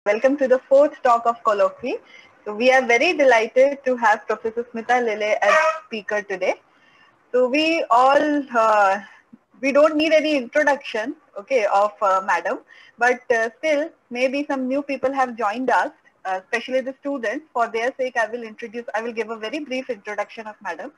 welcome to the fourth talk of colloquy. So we are very delighted to have Professor Smita Lele as speaker today. So we don't need any introduction, okay, of Madam, but still maybe some new people have joined us, especially the students. For their sake, I will give a very brief introduction of Madam.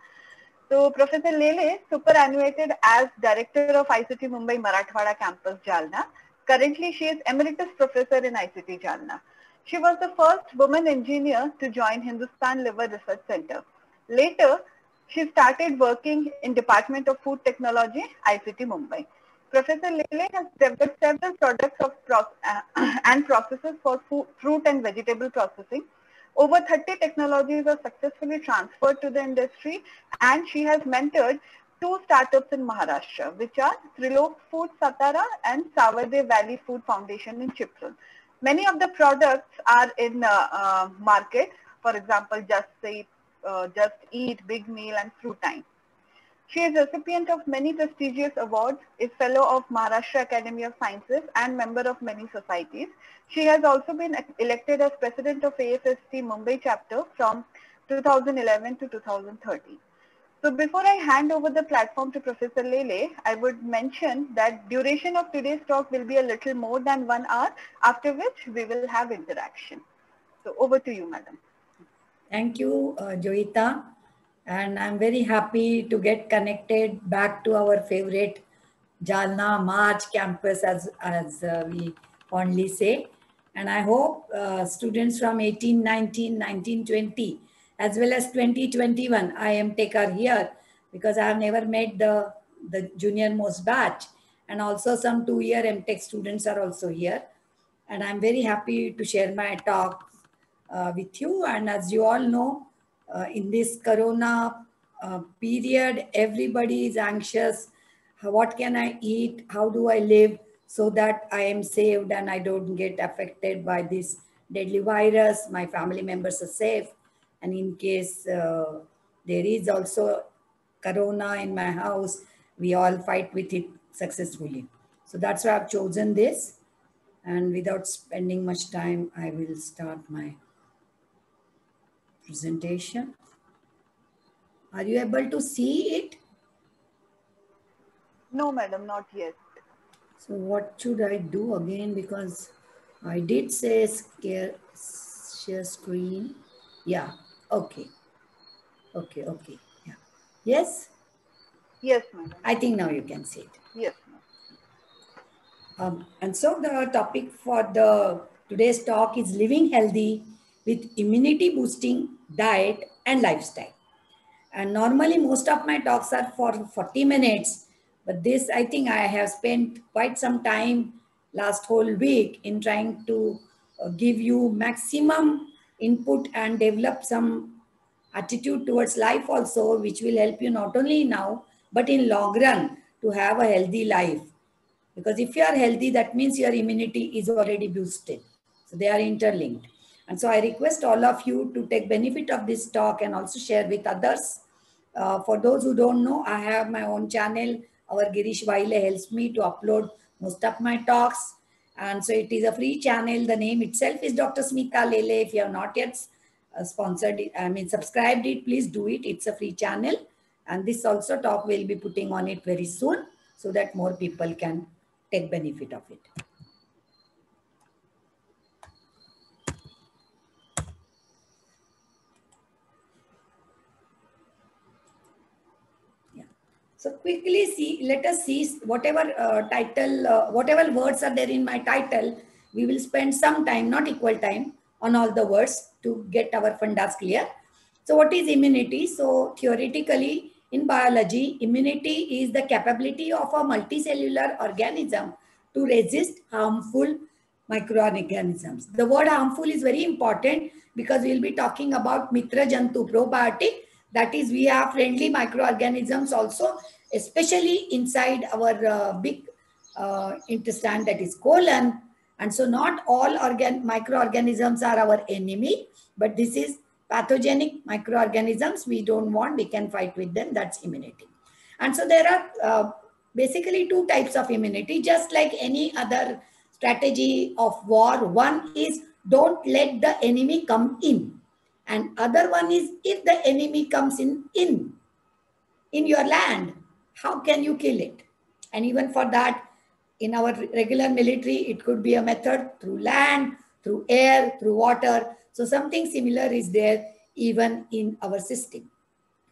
So Professor Lele superannuated as Director of ICT Mumbai Marathwada Campus Jalna. Currently she is Emeritus Professor in ICT Jalna. She was the first woman engineer to join Hindustan Liver Research Center. Later, she started working in Department of Food Technology, ICT Mumbai. Professor Lele has developed several products and processes for fruit and vegetable processing. Over 30 technologies are successfully transferred to the industry, and she has mentored two startups in Maharashtra, which are Trilok Food Satara and Savarde Valley Food Foundation in Chipraun. Many of the products are in market, for example, Just Eat, Big Meal and Fruitine. She is recipient of many prestigious awards, is fellow of Maharashtra Academy of Sciences and member of many societies. She has also been elected as president of AFST Mumbai chapter from 2011 to 2013. So before I hand over the platform to Professor Lele, I would mention that duration of today's talk will be a little more than 1 hour, after which we will have interaction. So over to you, Madam. Thank you, Joyita. And I'm very happy to get connected back to our favorite Jalna March campus, as we fondly say. And I hope students from 1819, 1920, as well as 2021, I am taker here because I have never met the junior most batch. And also some 2-year MTech students are also here. And I'm very happy to share my talk with you. And as you all know, in this corona period, everybody is anxious. What can I eat? How do I live so that I am saved and I don't get affected by this deadly virus? My family members are safe. And in case there is also corona in my house, we all fight with it successfully. So that's why I've chosen this. And without spending much time, I will start my presentation. Are you able to see it? No, Madam, not yet. So what should I do again? Because I did say share screen. Yeah, okay. Okay. Yeah. Yes? Yes, Madam. I think now you can see it. Yes, Madam. And so the topic for today's talk is living healthy with immunity boosting diet and lifestyle. And normally most of my talks are for 40 minutes, but this I think I have spent quite some time last whole week in trying to give you maximum input and develop some attitude towards life also, which will help you not only now, but in long run to have a healthy life. Because if you are healthy, that means your immunity is already boosted. So they are interlinked. And so I request all of you to take benefit of this talk and also share with others. For those who don't know, I have my own channel. Our Girish Vaile helps me to upload most of my talks. And so it is a free channel. The name itself is Dr. Smita Lele. If you have not yet subscribed it, please do it. It's a free channel. And this also talk will be putting on it very soon so that more people can take benefit of it. Yeah. So quickly let us see whatever whatever words are there in my title, we will spend some time, not equal time, on all the words to get our fundas clear. So what is immunity? So theoretically, in biology, immunity is the capability of a multicellular organism to resist harmful microorganisms. The word harmful is very important because we'll be talking about Mitra Jantu probiotic. That is, we have friendly microorganisms also, especially inside our big intestine, that is colon. And so not all microorganisms are our enemy, but this is pathogenic microorganisms we don't want, we can fight with them, that's immunity. And so there are basically two types of immunity, just like any other strategy of war. One is don't let the enemy come in. And other one is, if the enemy comes in your land, how can you kill it? And even for that, in our regular military, it could be a method through land, through air, through water. So something similar is there even in our system.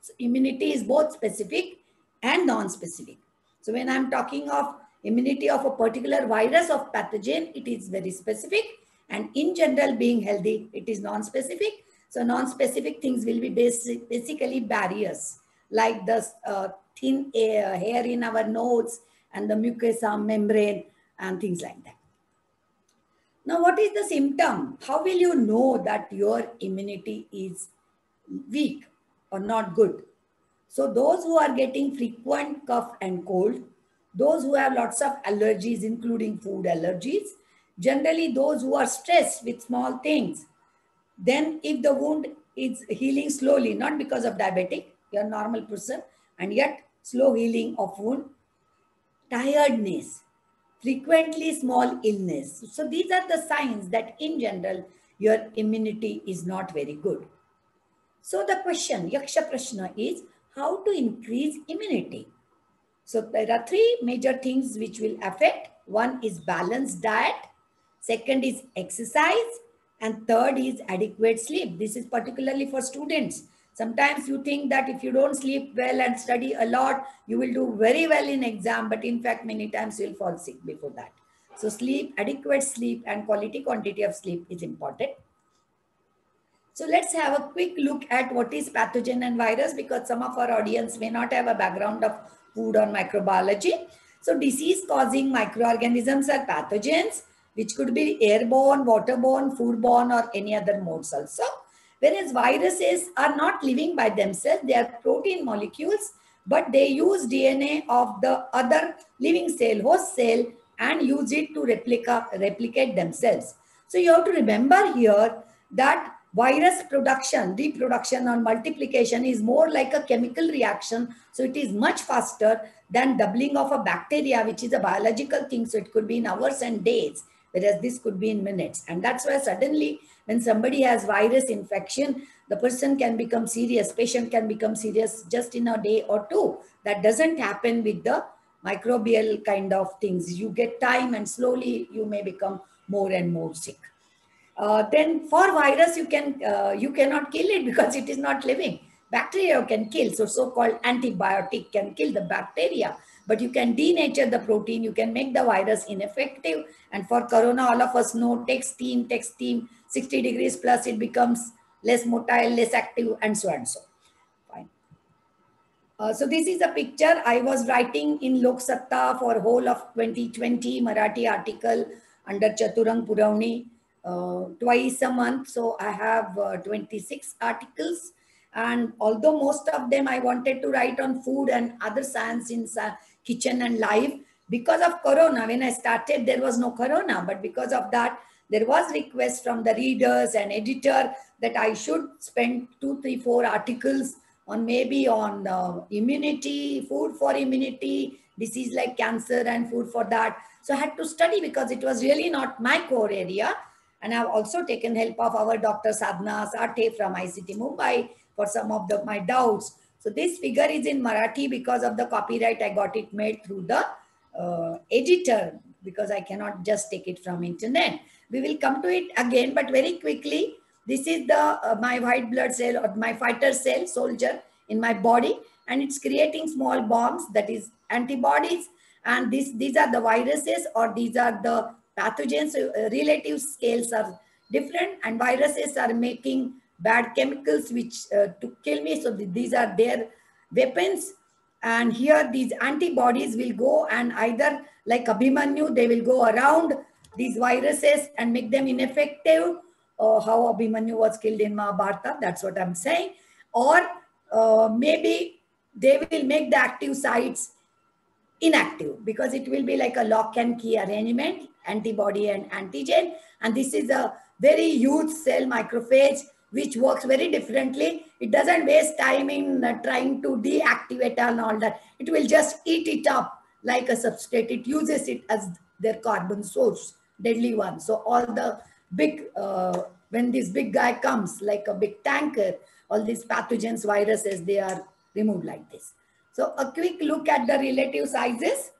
So immunity is both specific and non-specific. So when I'm talking of immunity of a particular virus of pathogen, it is very specific. And in general, being healthy, it is non-specific. So non-specific things will be basically barriers, like the thin hair in our nose and the mucosa membrane and things like that. Now, what is the symptom? How will you know that your immunity is weak or not good? So those who are getting frequent cough and cold, those who have lots of allergies, including food allergies, generally those who are stressed with small things, then if the wound is healing slowly, not because of diabetic, you're a normal person, and yet slow healing of wound, tiredness, frequently small illness. So these are the signs that in general, your immunity is not very good. So the question, Yaksha Prashna, is how to increase immunity. So there are three major things which will affect. One is balanced diet, second is exercise, and third is adequate sleep. This is particularly for students. Sometimes you think that if you don't sleep well and study a lot, you will do very well in exam, but in fact, many times you will fall sick before that. So sleep, adequate sleep and quality quantity of sleep is important. So let's have a quick look at what is pathogen and virus, because some of our audience may not have a background of food or microbiology. So disease causing microorganisms are pathogens, which could be airborne, waterborne, foodborne, or any other modes also. Whereas viruses are not living by themselves, they are protein molecules, but they use DNA of the other living cell, host cell, and use it to replicate themselves. So you have to remember here that virus production, reproduction or multiplication is more like a chemical reaction. So it is much faster than doubling of a bacteria, which is a biological thing. So it could be in hours and days, whereas this could be in minutes. And that's why suddenly when somebody has virus infection, the person can become serious, patient can become serious just in a day or two. That doesn't happen with the microbial kind of things. You get time and slowly you may become more and more sick. Then for virus, you cannot kill it because it is not living. Bacteria can kill, so so-called antibiotic can kill the bacteria, but you can denature the protein, you can make the virus ineffective. And for corona, all of us know, take steam, 60 degrees plus, it becomes less motile, less active, and so and so. Fine. So this is a picture. I was writing in Lok Satta for whole of 2020 Marathi article under Chaturang Puravni. Twice a month. So I have 26 articles. And although most of them I wanted to write on food and other science in kitchen and life, because of Corona, when I started, there was no Corona. But because of that, there was request from the readers and editor that I should spend 2, 3, 4 articles on maybe on immunity, food for immunity, disease like cancer and food for that. So I had to study because it was really not my core area. And I've also taken help of our Dr. Sadhna Sathe from ICT Mumbai for some of my doubts. So this figure is in Marathi because of the copyright. I got it made through the editor because I cannot just take it from internet. We will come to it again, but very quickly, this is the my white blood cell or my fighter cell soldier in my body, and it's creating small bombs, that is antibodies. And these are the viruses, or these are the pathogens. Relative scales are different, and viruses are making bad chemicals which to kill me. So these are their weapons. And here these antibodies will go and either like Abhimanyu, they will go around these viruses and make them ineffective. How Abhimanyu was killed in Mahabharata, that's what I'm saying. Or maybe they will make the active sites inactive, because it will be like a lock and key arrangement, antibody and antigen. And this is a very huge cell, macrophage, which works very differently. It doesn't waste time in trying to deactivate and all that. It will just eat it up like a substrate. It uses it as their carbon source, deadly one. So all the big, when this big guy comes like a big tanker, all these pathogens, viruses, they are removed like this. So a quick look at the relative sizes.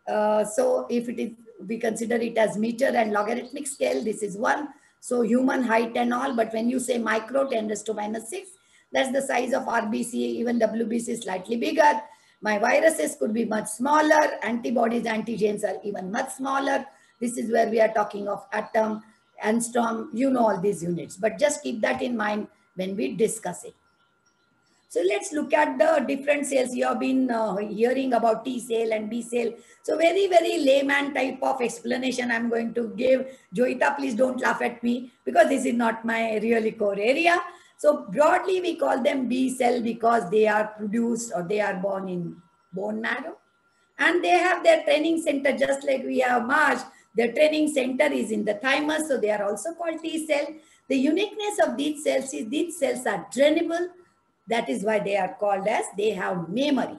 So if it is, we consider it as meter and logarithmic scale, this is 1. So human height and all, but when you say micro, 10⁻⁻⁶, that's the size of RBC, even WBC is slightly bigger. My viruses could be much smaller, antibodies, antigens are even much smaller. This is where we are talking of atom, angstrom, you know all these units, but just keep that in mind when we discuss it. So let's look at the different cells. You have been hearing about T cell and B cell. So very, very layman type of explanation I'm going to give. Joyita, please don't laugh at me because this is not my really core area. So broadly, we call them B cell because they are produced or they are born in bone marrow. And they have their training center, just like we have March. Their training center is in the thymus, so they are also called T cell. The uniqueness of these cells is these cells are drainable. That is why they are called as, they have memory.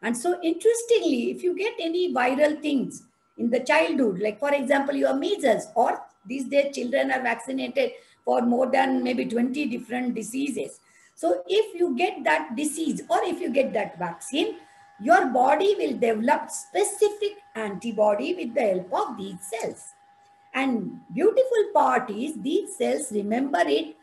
And so interestingly, if you get any viral things in the childhood, like for example, your measles, or these days children are vaccinated for more than maybe 20 different diseases. So if you get that disease or if you get that vaccine, your body will develop specific antibody with the help of these cells. And beautiful part is these cells remember it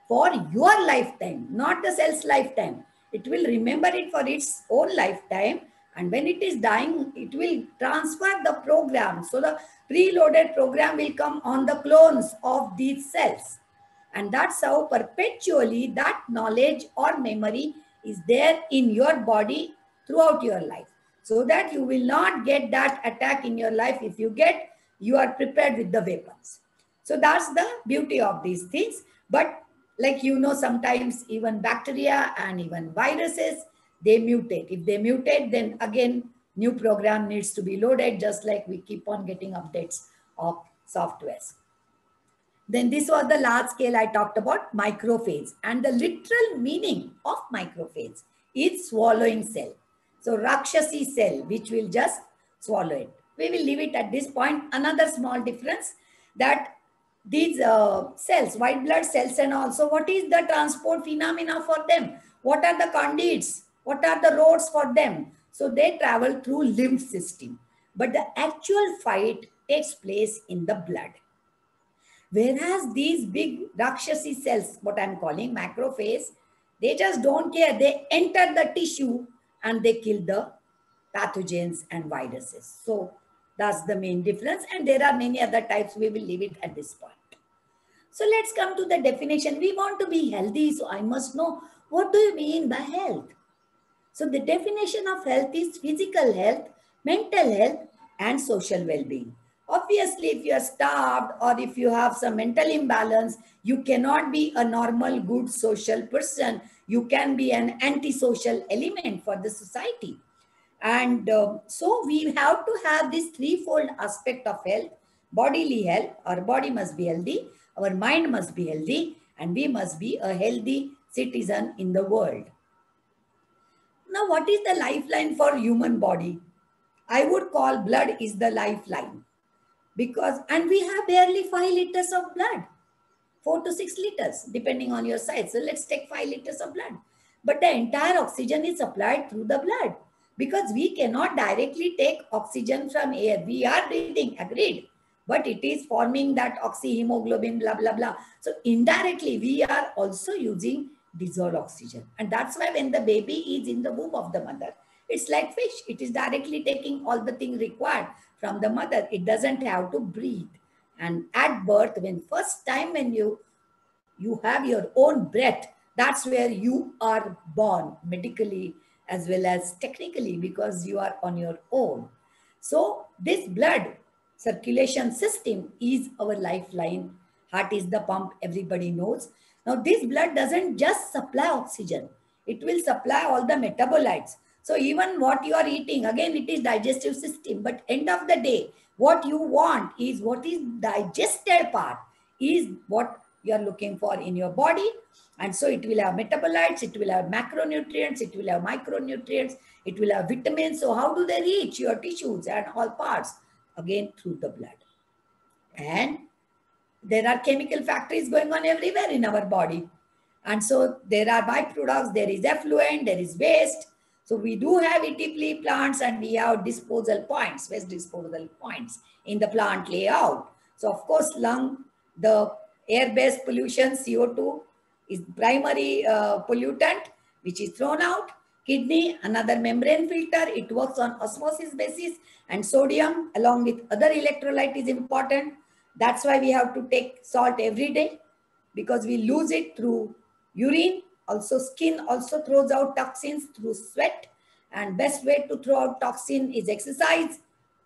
for your lifetime, not the cell's lifetime. It will remember it for its own lifetime. And when it is dying, it will transfer the program. So the preloaded program will come on the clones of these cells. And that's how perpetually that knowledge or memory is there in your body throughout your life. So that you will not get that attack in your life. If you get, you are prepared with the weapons. So that's the beauty of these things. But like you know, sometimes even bacteria and even viruses, they mutate. If they mutate, then again, new program needs to be loaded, just like we keep on getting updates of softwares. Then this was the large scale I talked about, macrophage. And the literal meaning of macrophage is swallowing cell. So Rakshasi cell, which will just swallow it. We will leave it at this point. Another small difference, that these cells, white blood cells, and also what is the transport phenomena for them? What are the conduits? What are the roads for them? So they travel through lymph system. But the actual fight takes place in the blood. Whereas these big Rakshasi cells, what I'm calling macrophage, they just don't care. They enter the tissue and they kill the pathogens and viruses. So that's the main difference. And there are many other types. We will leave it at this point. So let's come to the definition. We want to be healthy, so I must know, what do you mean by health? So the definition of health is physical health, mental health, and social well-being. Obviously, if you are starved or if you have some mental imbalance, you cannot be a normal, good social person. You can be an antisocial element for the society. And so we have to have this threefold aspect of health. Bodily health, our body must be healthy, our mind must be healthy, and we must be a healthy citizen in the world. Now, what is the lifeline for human body? I would call blood is the lifeline, because, and we have barely 5 liters of blood, 4 to 6 liters, depending on your size. So let's take 5 liters of blood. But the entire oxygen is supplied through the blood, because we cannot directly take oxygen from air. We are breathing, agreed, but it is forming that oxyhemoglobin, blah, blah, blah. So indirectly, we are also using dissolved oxygen. And that's why when the baby is in the womb of the mother, it's like fish. It is directly taking all the things required from the mother. It doesn't have to breathe. And at birth, when first time when you have your own breath, that's where you are born medically as well as technically, because you are on your own. So this blood circulation system is our lifeline. Heart is the pump, everybody knows. Now this blood doesn't just supply oxygen. It will supply all the metabolites. So even what you are eating, again, it is digestive system. But end of the day, what you want is what is digested part is what you are looking for in your body. And so it will have metabolites, it will have macronutrients, it will have micronutrients, it will have vitamins. So how do they reach your tissues and all parts? Again, through the blood. And there are chemical factories going on everywhere in our body. And so there are byproducts, there is effluent, there is waste. So we do have ETP plants and we have disposal points, waste disposal points in the plant layout. So of course, lung, the air-based pollution, CO2 is primary pollutant, which is thrown out. Kidney, another membrane filter, it works on osmosis basis, and sodium along with other electrolyte is important. That's why we have to take salt every day, because we lose it through urine. Also, skin also throws out toxins through sweat, and best way to throw out toxin is exercise,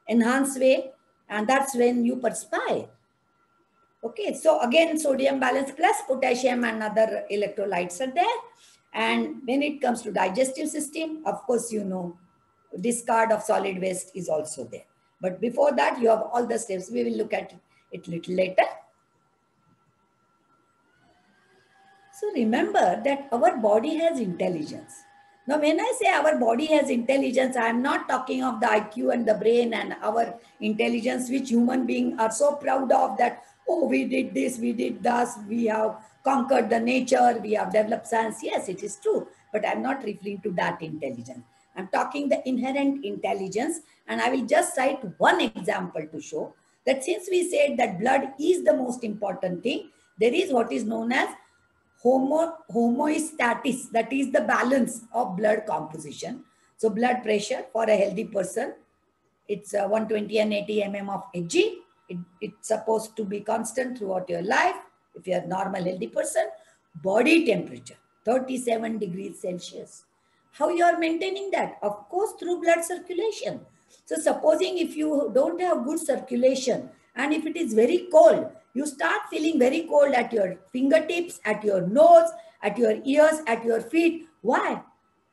enhanced way, and that's when you perspire. Okay, so again, sodium balance plus potassium and other electrolytes are there. And when it comes to digestive system, of course, you know, discard of solid waste is also there. But before that, you have all the steps. We will look at it a little later. So remember that our body has intelligence. Now, when I say our body has intelligence, I am not talking of the IQ and the brain and our intelligence, which human beings are so proud of, that, oh, we did this, we did that, we have conquered the nature, we have developed science. Yes, it is true, but I'm not referring to that intelligence. I'm talking the inherent intelligence, and I will just cite one example to show that since we said that blood is the most important thing, there is what is known as homeostasis, that is the balance of blood composition. So blood pressure for a healthy person, it's 120 and 80 mm of Hg. It's supposed to be constant throughout your life. If you're a normal healthy person, body temperature 37 degrees Celsius. How you are maintaining that? Of course, through blood circulation. So supposing if you don't have good circulation, and if it is very cold, you start feeling very cold at your fingertips, at your nose, at your ears, at your feet. Why?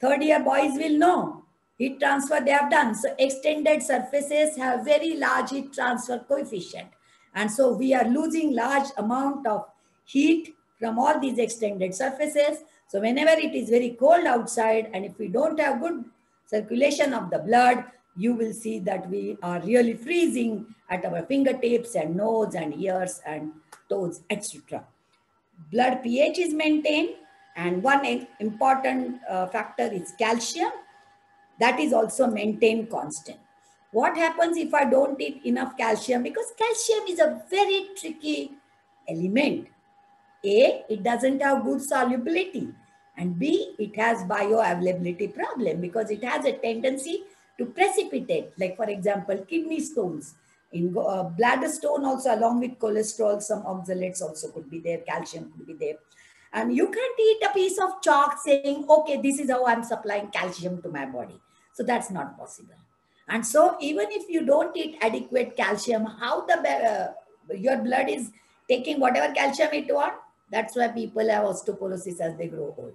Third year boys will know. Heat transfer they have done. So extended surfaces have very large heat transfer coefficient. And so we are losing large amount of heat from all these extended surfaces. So whenever it is very cold outside, and if we don't have good circulation of the blood, you will see that we are really freezing at our fingertips and nose and ears and toes, etc. Blood pH is maintained, and one important factor is calcium. That is also maintained constant. What happens if I don't eat enough calcium? Because calcium is a very tricky element. A, it doesn't have good solubility, and B, it has bioavailability problem because it has a tendency to precipitate, like for example, kidney stones. In bladder stone also, along with cholesterol, some oxalates also could be there, calcium could be there. And you can't eat a piece of chalk saying, okay, this is how I'm supplying calcium to my body. So that's not possible. And so even if you don't eat adequate calcium, how your blood is taking whatever calcium it wants? That's why people have osteoporosis as they grow old.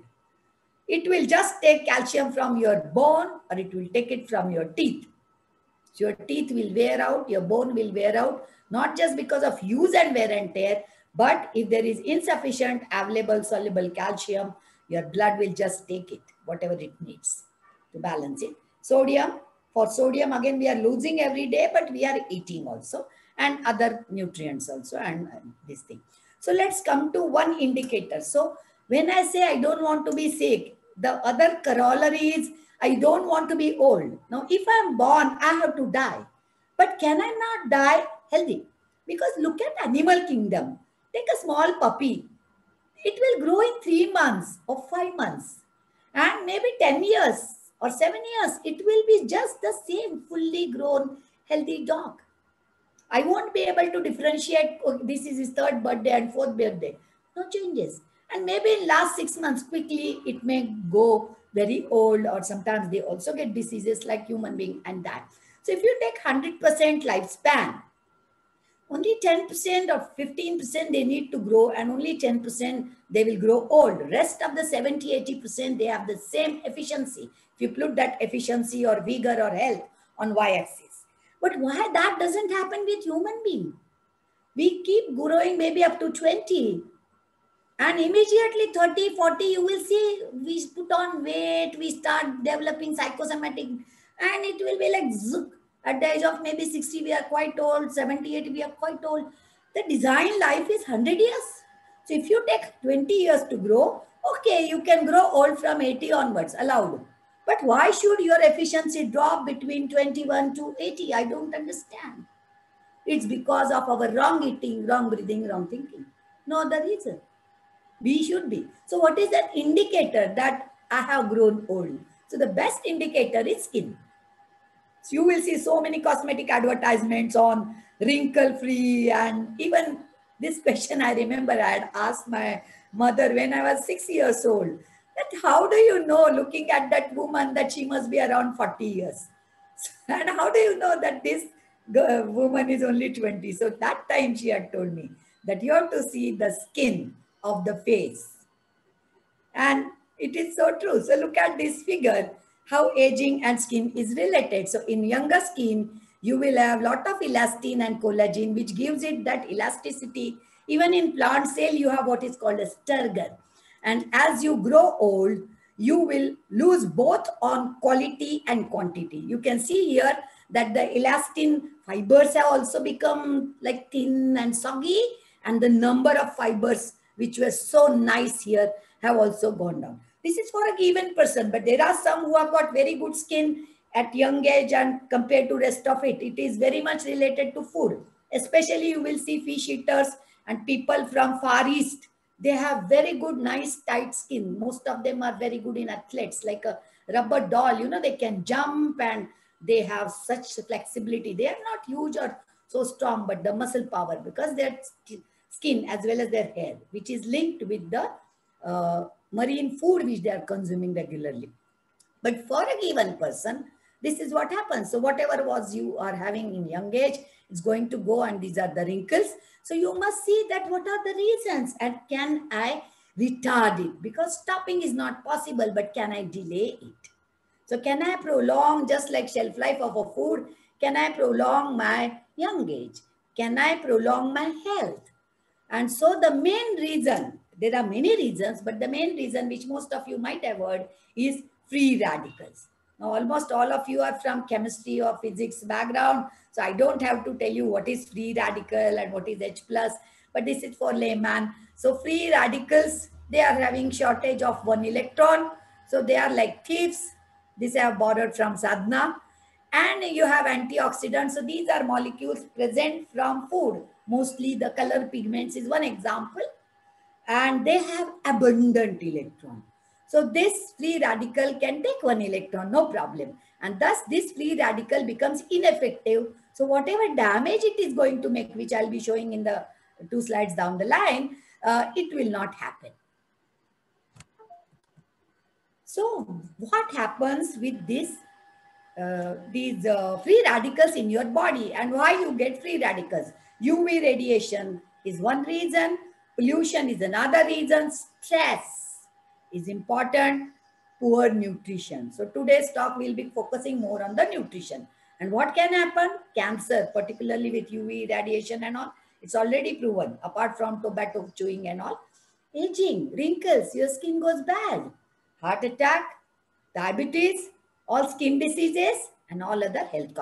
It will just take calcium from your bone, or it will take it from your teeth. So your teeth will wear out, your bone will wear out, not just because of use and wear and tear, but if there is insufficient available soluble calcium, your blood will just take it, whatever it needs to balance it. Sodium, for sodium, again, we are losing every day, but we are eating also, and other nutrients also, and this thing. So let's come to one indicator. So when I say I don't want to be sick, the other corollary is I don't want to be old. Now, if I'm born, I have to die. But can I not die healthy? Because look at animal kingdom. Take a small puppy. It will grow in 3 months or 5 months. And maybe 10 years or 7 years, it will be just the same fully grown healthy dog. I won't be able to differentiate, oh, this is his third birthday and fourth birthday. No changes. And maybe in last 6 months, quickly, it may go very old, or sometimes they also get diseases like human being and that. So if you take 100% lifespan, only 10% or 15% they need to grow, and only 10% they will grow old. Rest of the 70-80%, they have the same efficiency. If you put that efficiency or vigor or health on y-axis. But why that doesn't happen with human being? We keep growing maybe up to 20. And immediately 30, 40, you will see we put on weight, we start developing psychosomatic, and it will be like zook. At the age of maybe 60, we are quite old, 70, 80, we are quite old. The design life is 100 years. So if you take 20 years to grow, okay, you can grow old from 80 onwards, allowed. But why should your efficiency drop between 21 to 80? I don't understand. It's because of our wrong eating, wrong breathing, wrong thinking. No other reason. We should be. So what is that indicator that I have grown old? So the best indicator is skin. So you will see so many cosmetic advertisements on wrinkle free, and even this question I remember I had asked my mother when I was 6 years old, that how do you know, looking at that woman, that she must be around 40 years? And how do you know that this woman is only 20? So that time she had told me that you have to see the skin of the face. And it is so true. So look at this figure, how aging and skin is related. So in younger skin, you will have lot of elastin and collagen, which gives it that elasticity. Even in plant cell, you have what is called a turgor. And as you grow old, you will lose both on quality and quantity. You can see here that the elastin fibers have also become like thin and soggy, and the number of fibers which were so nice here have also gone down. This is for a given person, but there are some who have got very good skin at young age, and compared to rest of it, it is very much related to food. Especially you will see fish eaters and people from Far East. They have very good, nice, tight skin. Most of them are very good in athletes, like a rubber doll. You know, they can jump and they have such flexibility. They are not huge or so strong, but the muscle power, because their skin as well as their hair, which is linked with the marine food which they are consuming regularly. But for a given person, this is what happens. So whatever was you are having in young age, it's going to go, and these are the wrinkles. So you must see that what are the reasons, and can I retard it? Because stopping is not possible, but can I delay it? So can I prolong, just like shelf life of a food, can I prolong my young age? Can I prolong my health? And so the main reason, there are many reasons, but the main reason which most of you might have heard is free radicals. Now, almost all of you are from chemistry or physics background, so I don't have to tell you what is free radical and what is H+, but this is for layman. So free radicals, they are having shortage of one electron. So they are like thieves. This I have borrowed from Sadhana. And you have antioxidants. So these are molecules present from food. Mostly the color pigments is one example. And they have abundant electron. So this free radical can take one electron, no problem. And thus this free radical becomes ineffective. So whatever damage it is going to make, which I'll be showing in the 2 slides down the line, it will not happen. So what happens with this these free radicals in your body, and why you get free radicals? UV radiation is one reason, pollution is another reason, stress is important, poor nutrition. So today's talk will be focusing more on the nutrition. And what can happen? Cancer, particularly with UV radiation and all, it's already proven, apart from tobacco chewing and all. Aging, wrinkles, your skin goes bad, heart attack, diabetes, all skin diseases, and all other health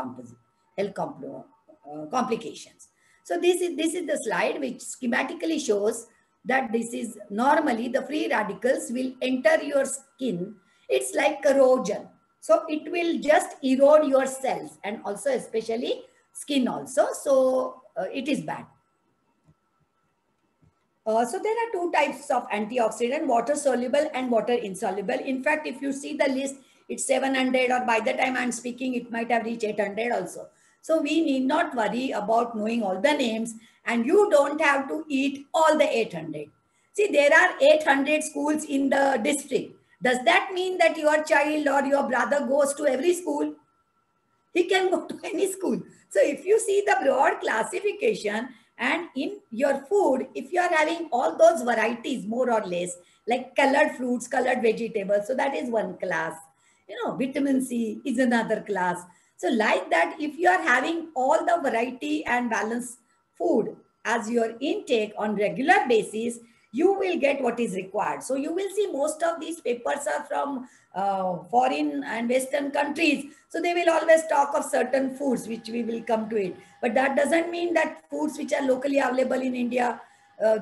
complications. So this is the slide which schematically shows that this is normally the free radicals will enter your skin. It's like corrosion. So it will just erode your cells, and also especially skin also. So it is bad. So there are 2 types of antioxidant, water soluble and water insoluble. In fact, if you see the list, it's 700, or by the time I'm speaking, it might have reached 800 also. So we need not worry about knowing all the names, and you don't have to eat all the 800. See, there are 800 schools in the district. Does that mean that your child or your brother goes to every school? He can go to any school. So if you see the broad classification, and in your food, if you are having all those varieties more or less, like colored fruits, colored vegetables, so that is one class. You know, vitamin C is another class. So like that, if you are having all the variety and balanced food as your intake on regular basis, you will get what is required. So you will see most of these papers are from foreign and Western countries. So they will always talk of certain foods, which we will come to it. But that doesn't mean that foods which are locally available in India,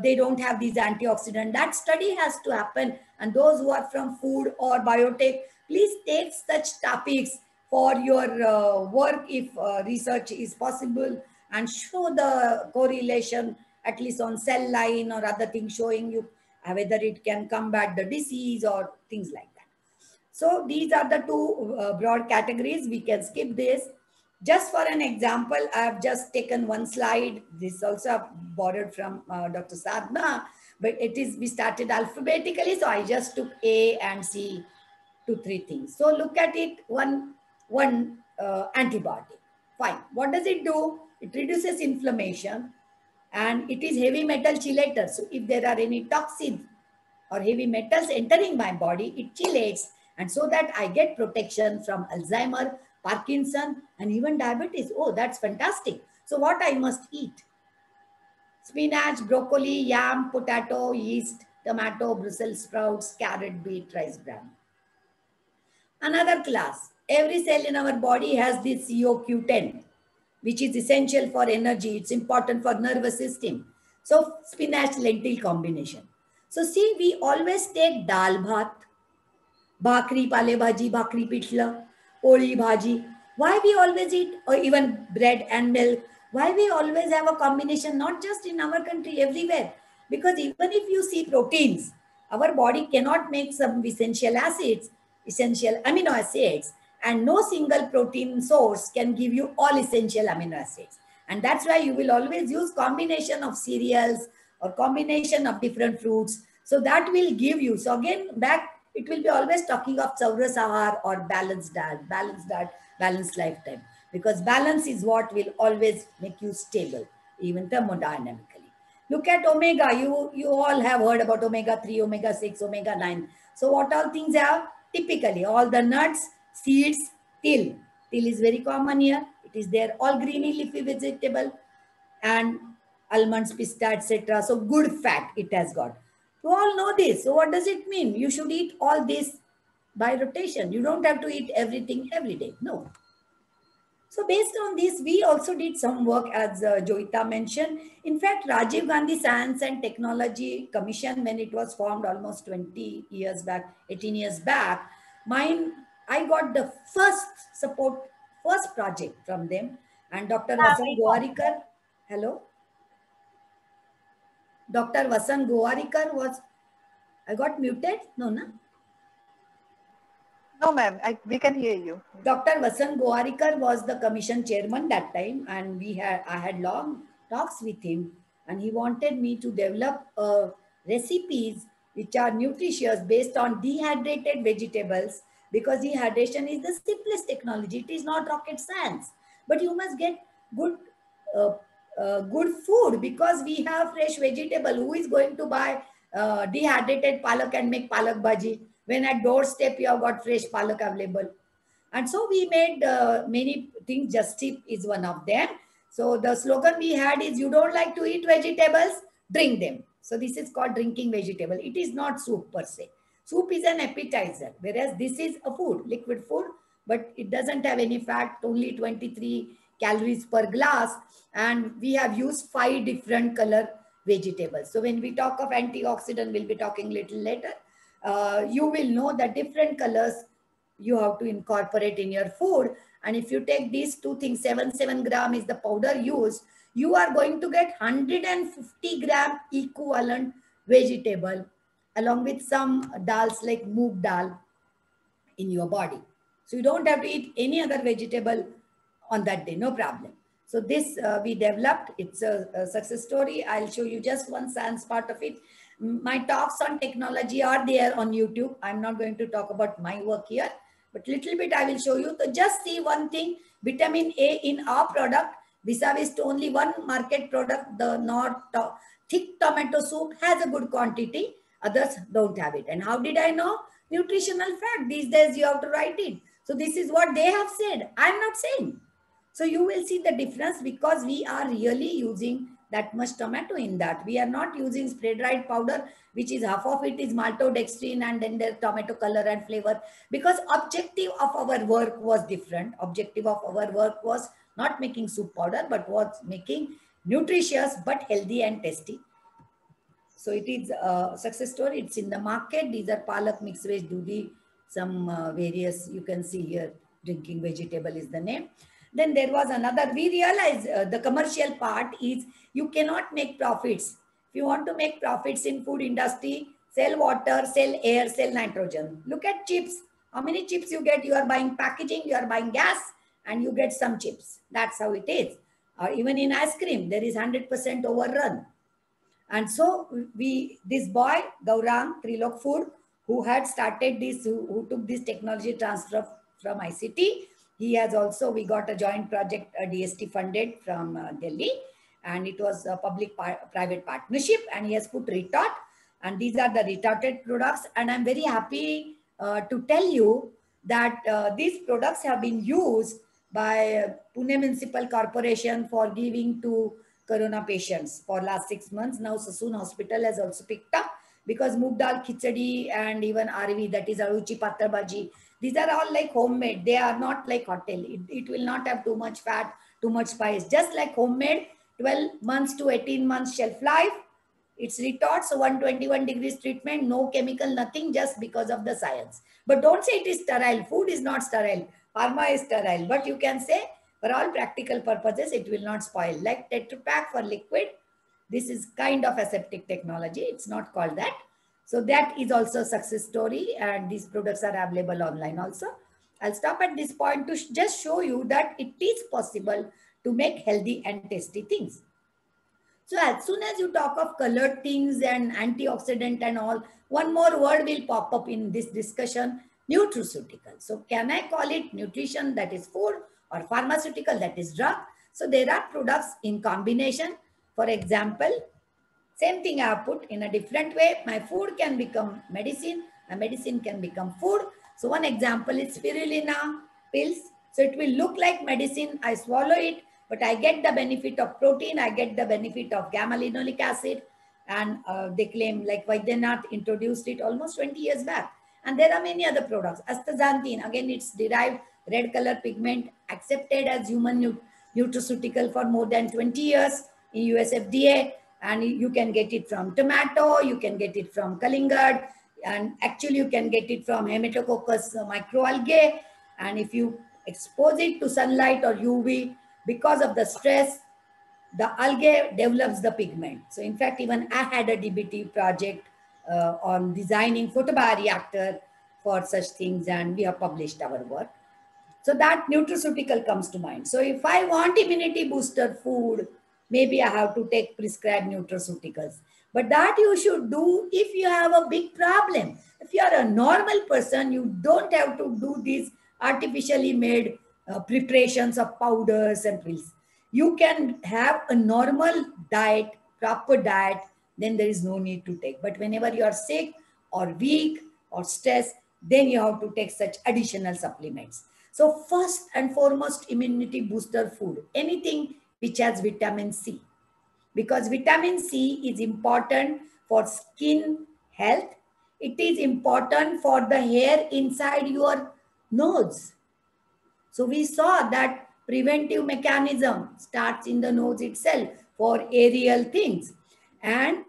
they don't have these antioxidants. That study has to happen. And those who are from food or biotech, please take such topics for your work if research is possible, and show the correlation at least on cell line or other things, showing you whether it can combat the disease or things like that. So these are the two broad categories. We can skip this. Just for an example, I have just taken one slide. This also borrowed from Dr. Sadhna, but we started alphabetically. So I just took A and C, 2, 3 things. So look at it, one antibody. Fine. What does it do? It reduces inflammation, and it is heavy metal chelator. So if there are any toxins or heavy metals entering my body, it chelates, and so that I get protection from Alzheimer, Parkinson, and even diabetes. Oh, that's fantastic. So what I must eat? Spinach, broccoli, yam, potato, yeast, tomato, Brussels sprouts, carrot, beet, rice bran. Another class. Every cell in our body has this CoQ10, which is essential for energy. It's important for nervous system. So spinach lentil combination. So see, we always take dal bhat, bhakri pale bhaji, bhakri pitla, poli bhaji. Why we always eat, or even bread and milk? Why we always have a combination, not just in our country, everywhere? Because even if you see proteins, our body cannot make some essential acids, essential amino acids, and no single protein source can give you all essential amino acids. And that's why you will always use combination of cereals or combination of different fruits. So that will give you, so again, back, it will be always talking of Chaurus Ahar or balanced diet, balanced lifetime. Because balance is what will always make you stable, even thermodynamically. Look at omega. You all have heard about omega-3, omega-6, omega-9. So what all things have? Typically, all the nuts, seeds, till. Till is very common here. It is there, all greeny leafy vegetable, and almonds, pista, etc. So good fat it has got. You all know this. So what does it mean? You should eat all this by rotation. You don't have to eat everything every day. No. So based on this, we also did some work, as Joyita mentioned. In fact, Rajiv Gandhi Science and Technology Commission, when it was formed almost 20 years back, 18 years back, I got the first project from them. And Dr. Vasant Gowarikar, hello? Dr. Vasant Gowarikar was, I got muted? No, no? No, ma'am, we can hear you. Dr. Vasant Gowarikar was the commission chairman that time, and I had long talks with him, and he wanted me to develop recipes which are nutritious based on dehydrated vegetables, because dehydration is the simplest technology. It is not rocket science, but you must get good good food, because we have fresh vegetable. Who is going to buy dehydrated palak and make palak bhaji when at doorstep you have got fresh palak available? And so we made many things. Just Tip is one of them. So the slogan we had is, you don't like to eat vegetables, drink them. So this is called drinking vegetable. It is not soup per se. Soup is an appetizer, whereas this is a food, liquid food, but it doesn't have any fat, only 23 calories per glass. And we have used 5 different color vegetables. So when we talk of antioxidant, we'll be talking little later. You will know that different colors you have to incorporate in your food. And if you take these two things, 7 gram is the powder used, you are going to get 150 gram equivalent vegetable, along with some dals like moong dal in your body. So you don't have to eat any other vegetable on that day, no problem. So this we developed. It's a success story. I'll show you just one science part of it. My talks on technology are there on YouTube. I'm not going to talk about my work here, but little bit I will show you. So just see one thing, vitamin A in our product, vis-a-vis to only one market product, the thick tomato soup has a good quantity, others don't have it. And how did I know? Nutritional fact. These days you have to write it. So this is what they have said. I'm not saying. So you will see the difference, because we are really using that much tomato in that. We are not using spray dried powder, which is half of it is maltodextrin and then the tomato color and flavor, because objective of our work was different. Objective of our work was not making soup powder, but was making nutritious but healthy and tasty. So it is a success story. It's in the market. These are palak mixed veg dudi, some various, you can see here, drinking vegetable is the name. Then there was another, we realized the commercial part is you cannot make profits. If you want to make profits in food industry, sell water, sell air, sell nitrogen. Look at chips. How many chips you get? You are buying packaging, you are buying gas, and you get some chips. That's how it is. Even in ice cream, there is 100% overrun. And so this boy, Gaurang Trilok Food, who had started this, who took this technology transfer from ICT, he has also, we got a joint project, DST funded from Delhi, and it was a public-private partnership, and he has put retort, and these are the retorted products. And I'm very happy to tell you that these products have been used by Pune Municipal Corporation for giving to Corona patients for last 6 months. Now Sassoon Hospital has also picked up, because moong dal khichdi and even RV, that is aluchi patra bhaji, these are all like homemade. They are not like hotel. It will not have too much fat, too much spice. Just like homemade, 12 months to 18 months shelf life. It's retort, so 121 degrees treatment, no chemical, nothing, just because of the science. But don't say it is sterile. Food is not sterile. Pharma is sterile. But you can say, for all practical purposes, it will not spoil. Like Tetra Pak for liquid, this is kind of aseptic technology. It's not called that. So that is also a success story, and these products are available online also. I'll stop at this point to just show you that it is possible to make healthy and tasty things. So as soon as you talk of colored things and antioxidant and all, one more word will pop up in this discussion, nutraceutical. So can I call it nutrition, that is food, or pharmaceutical, that is drug? So there are products in combination. For example, same thing I have put in a different way. My food can become medicine, my medicine can become food. So one example is spirulina pills. So it will look like medicine, I swallow it, but I get the benefit of protein, I get the benefit of gamma-linolic acid, and they claim, like Vaidyanath introduced it almost 20 years back. And there are many other products. Astaxanthin, again, it's derived red color pigment, accepted as human nutraceutical for more than 20 years in US FDA, and you can get it from tomato, you can get it from Kaliangad, and actually you can get it from Hematococcus microalgae. And if you expose it to sunlight or UV, because of the stress, the algae develops the pigment. So in fact, even I had a DBT project on designing photobioreactor for such things, and we have published our work. So that nutraceutical comes to mind. So if I want immunity booster food, maybe I have to take prescribed nutraceuticals. But that you should do if you have a big problem. If you are a normal person, you don't have to do these artificially made preparations of powders and pills. You can have a normal diet, proper diet, then there is no need to take. But whenever you are sick or weak or stressed, then you have to take such additional supplements. So first and foremost, immunity booster food, anything which has vitamin C, because vitamin C is important for skin health. It is important for the hair inside your nose. So we saw that preventive mechanism starts in the nose itself for aerial things. And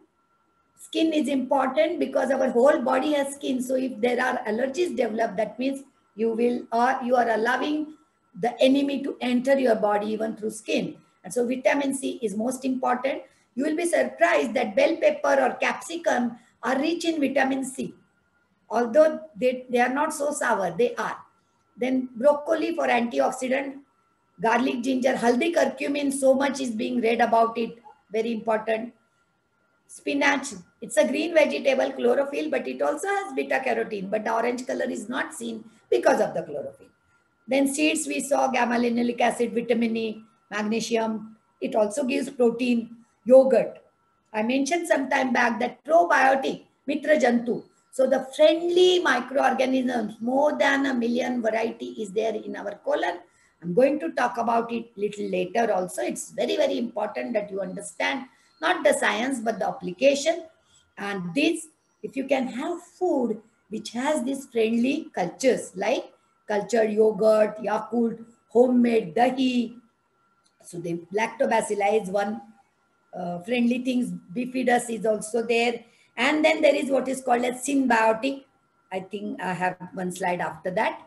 skin is important because our whole body has skin. So if there are allergies developed, that means you are allowing the enemy to enter your body even through skin. And so vitamin C is most important. You will be surprised that bell pepper or capsicum are rich in vitamin C. Although they are not so sour, they are. Then broccoli for antioxidant, garlic, ginger, haldi, curcumin, so much is being read about it, very important. Spinach, it's a green vegetable, chlorophyll, but it also has beta carotene, but the orange color is not seen because of the chlorophyll. Then seeds, we saw gamma-linolic acid, vitamin E, magnesium. It also gives protein. Yogurt, I mentioned some time back that probiotic, Mitra Jantu. So the friendly microorganisms, more than 1 million variety is there in our colon. I'm going to talk about it little later also. It's very, very important that you understand not the science, but the application. And this, if you can have food which has these friendly cultures like cultured yogurt, Yakult, homemade dahi. So the lactobacilli is one friendly things. Bifidus is also there. And then there is what is called as symbiotic. I think I have one slide after that.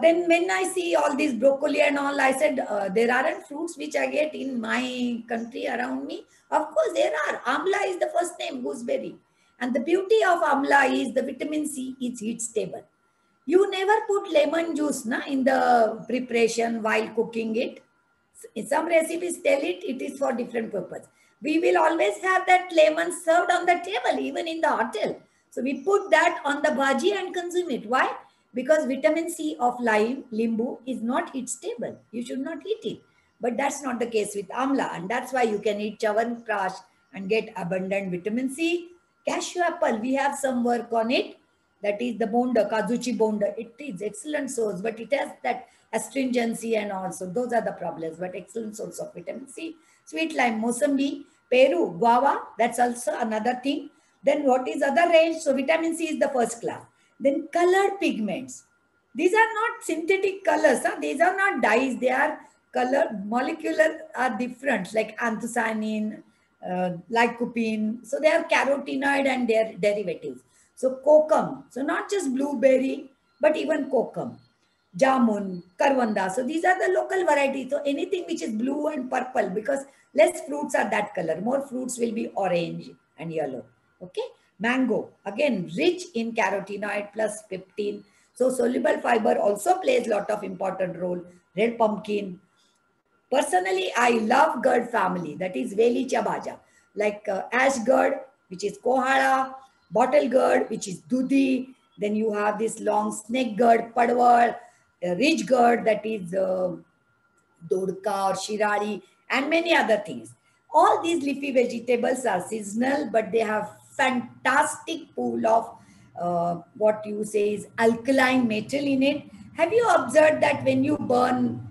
Then when I see all these broccoli and all, I said, there aren't fruits which I get in my country around me. Of course, there are. Amla is the first name, gooseberry. And the beauty of amla is the vitamin C is heat stable. You never put lemon juice in the preparation while cooking it. In some recipes tell it, it is for different purpose. We will always have that lemon served on the table, even in the hotel. So we put that on the bhaji and consume it. Why? Because vitamin C of lime, limbu, is not heat stable. You should not eat it. But that's not the case with amla. And that's why you can eat chawanprash and get abundant vitamin C. Cashew apple, we have some work on it. That is the bonda, kazuchi bonda. It is excellent source, but it has that astringency and also those are the problems, but excellent source of vitamin C. Sweet lime, mosambi, peru, guava, that's also another thing. Then what is other range? So vitamin C is the first class. Then colored pigments. These are not synthetic colors. These are not dyes. They are color, molecular are different, like anthocyanin, lycopene. So they are carotenoid and their derivatives. So kokum. So not just blueberry, but even kokum. Jamun, karwanda. So these are the local varieties. So anything which is blue and purple, because less fruits are that color. More fruits will be orange and yellow. Okay. Mango, again, rich in carotenoid plus peptine. So soluble fiber also plays a lot of important role. Red pumpkin. Personally, I love gourd family. That is Velicha Bhaja. Like ash gourd, which is Kohara, bottle gourd, which is Dudhi. Then you have this long snake gourd, Padwar, ridge gourd, that is Dodka or Shirari, and many other things. All these leafy vegetables are seasonal, but they have fantastic pool of what you say is alkaline metal in it. Have you observed that when you burn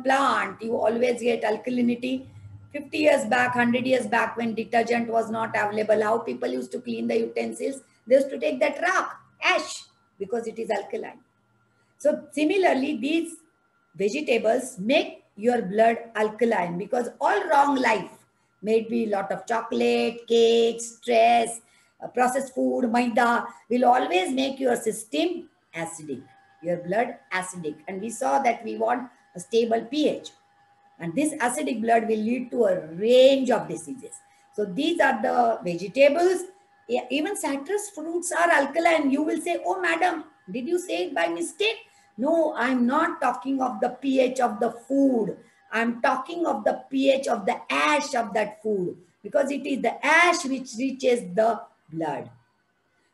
plant, you always get alkalinity? 50 years back, 100 years back, when detergent was not available, how people used to clean the utensils? They used to take that rock, ash, because it is alkaline. So similarly, these vegetables make your blood alkaline, because all wrong life, maybe a lot of chocolate, cake, stress, processed food, maida, will always make your system acidic, your blood acidic. And we saw that we want a stable pH. And this acidic blood will lead to a range of diseases. So these are the vegetables. Even citrus fruits are alkaline. You will say, oh, madam, did you say it by mistake? No, I'm not talking of the pH of the food. I'm talking of the pH of the ash of that food, because it is the ash which reaches the blood.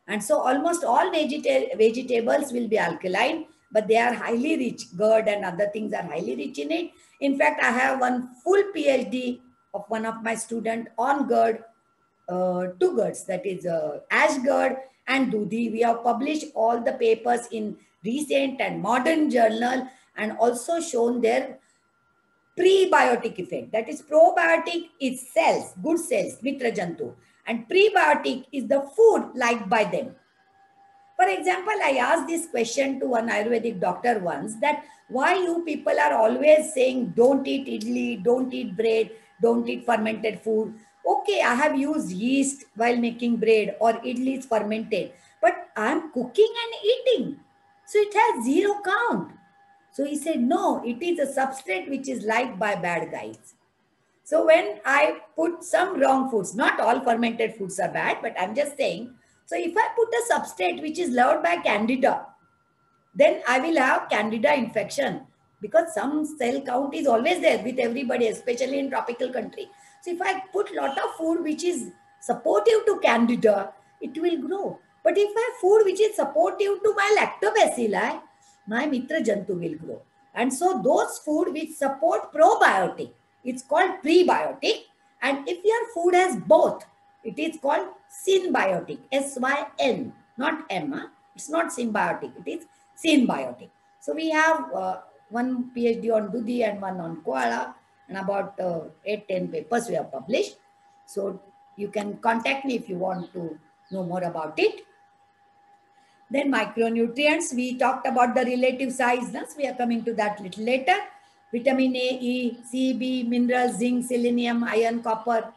And so almost all vegetables will be alkaline, but they are highly rich. Gourd and other things are highly rich in it. In fact, I have one full PhD of one of my students on gourd, two gourds, that is ash gourd and dudhi. We have published all the papers in recent and modern journal, and also shown their prebiotic effect. That is, probiotic is cells, good cells, mitra jantu, and prebiotic is the food liked by them. For example, I asked this question to one Ayurvedic doctor once, that why you people are always saying don't eat idli, don't eat bread, don't eat fermented food. Okay, I have used yeast while making bread, or idli is fermented, but I am cooking and eating. So it has zero count. So he said, no, it is a substrate which is liked by bad guys. So when I put some wrong foods, not all fermented foods are bad, but I'm just saying, so if I put a substrate which is loved by candida, then I will have candida infection, because some cell count is always there with everybody, especially in tropical country. So if I put lot of food which is supportive to candida, it will grow. But if I have food which is supportive to my lactobacilli, my mitra jantu will grow. And so those food which support probiotic, it's called prebiotic. And if your food has both, it is called synbiotic, S-Y-N, not M. It's not symbiotic, it is synbiotic. So we have one PhD on Dudi and one on koala, and about 8-10 papers we have published. So you can contact me if you want to know more about it. Then micronutrients, we talked about the relative size. We are coming to that little later. Vitamin A, E, C, B, minerals, zinc, selenium, iron, copper,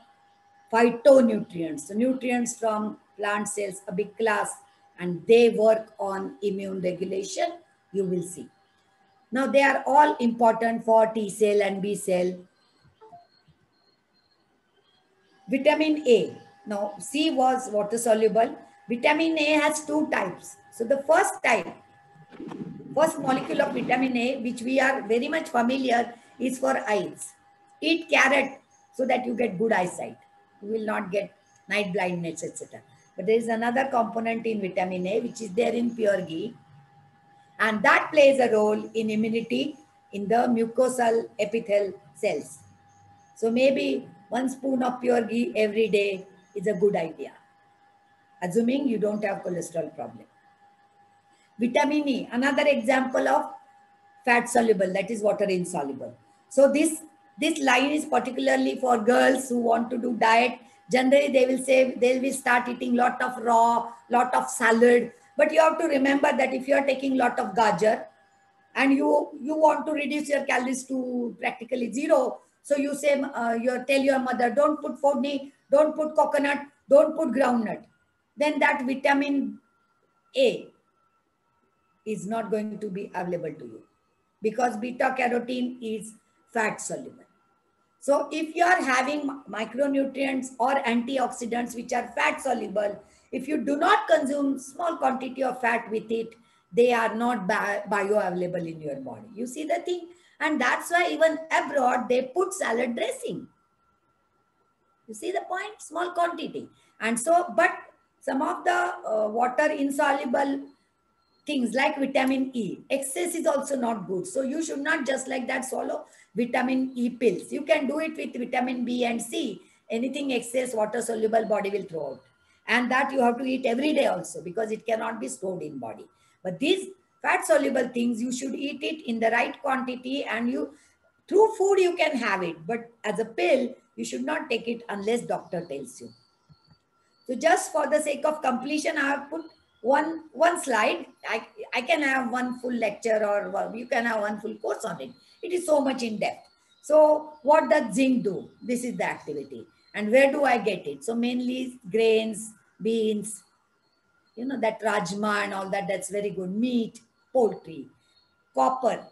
phytonutrients, so nutrients from plant cells, a big class, and they work on immune regulation, you will see. Now they are all important for T cell and B cell. Vitamin A. Now C was water soluble. Vitamin A has two types. So the first molecule of vitamin A, which we are very much familiar, is for eyes. Eat carrot so that you get good eyesight. You will not get night blindness, etc. But there is another component in vitamin A, which is there in pure ghee. And that plays a role in immunity in the mucosal epithelial cells. So maybe 1 spoon of pure ghee every day is a good idea, assuming you don't have cholesterol problem. Vitamin E, another example of fat soluble, that is water insoluble. So this line is particularly for girls who want to do diet. Generally, they will say they will start eating lot of raw, lot of salad. But you have to remember that if you are taking lot of gajar and you want to reduce your calories to practically zero, so you say you tell your mother, don't put fodni, don't put coconut, don't put groundnut. Then that vitamin A is not going to be available to you because beta carotene is fat soluble. So if you are having micronutrients or antioxidants which are fat soluble, if you do not consume small quantity of fat with it, they are not bioavailable in your body. You see the thing? And that's why even abroad they put salad dressing. You see the point? Small quantity. And so, but some of the water insoluble things like vitamin E. Excess is also not good. So you should not just like that swallow vitamin E pills. You can do it with vitamin B and C. Anything excess water soluble body will throw out. And that you have to eat every day also because it cannot be stored in body. But these fat soluble things, you should eat it in the right quantity, and you through food you can have it. But as a pill, you should not take it unless doctor tells you. So just for the sake of completion, I have put one slide. I can have one full lecture, or you can have one full course on it. It is so much in depth. So what does zinc do? This is the activity. And where do I get it? So mainly grains, beans, that rajma and all that, that's very good. Meat, poultry, copper.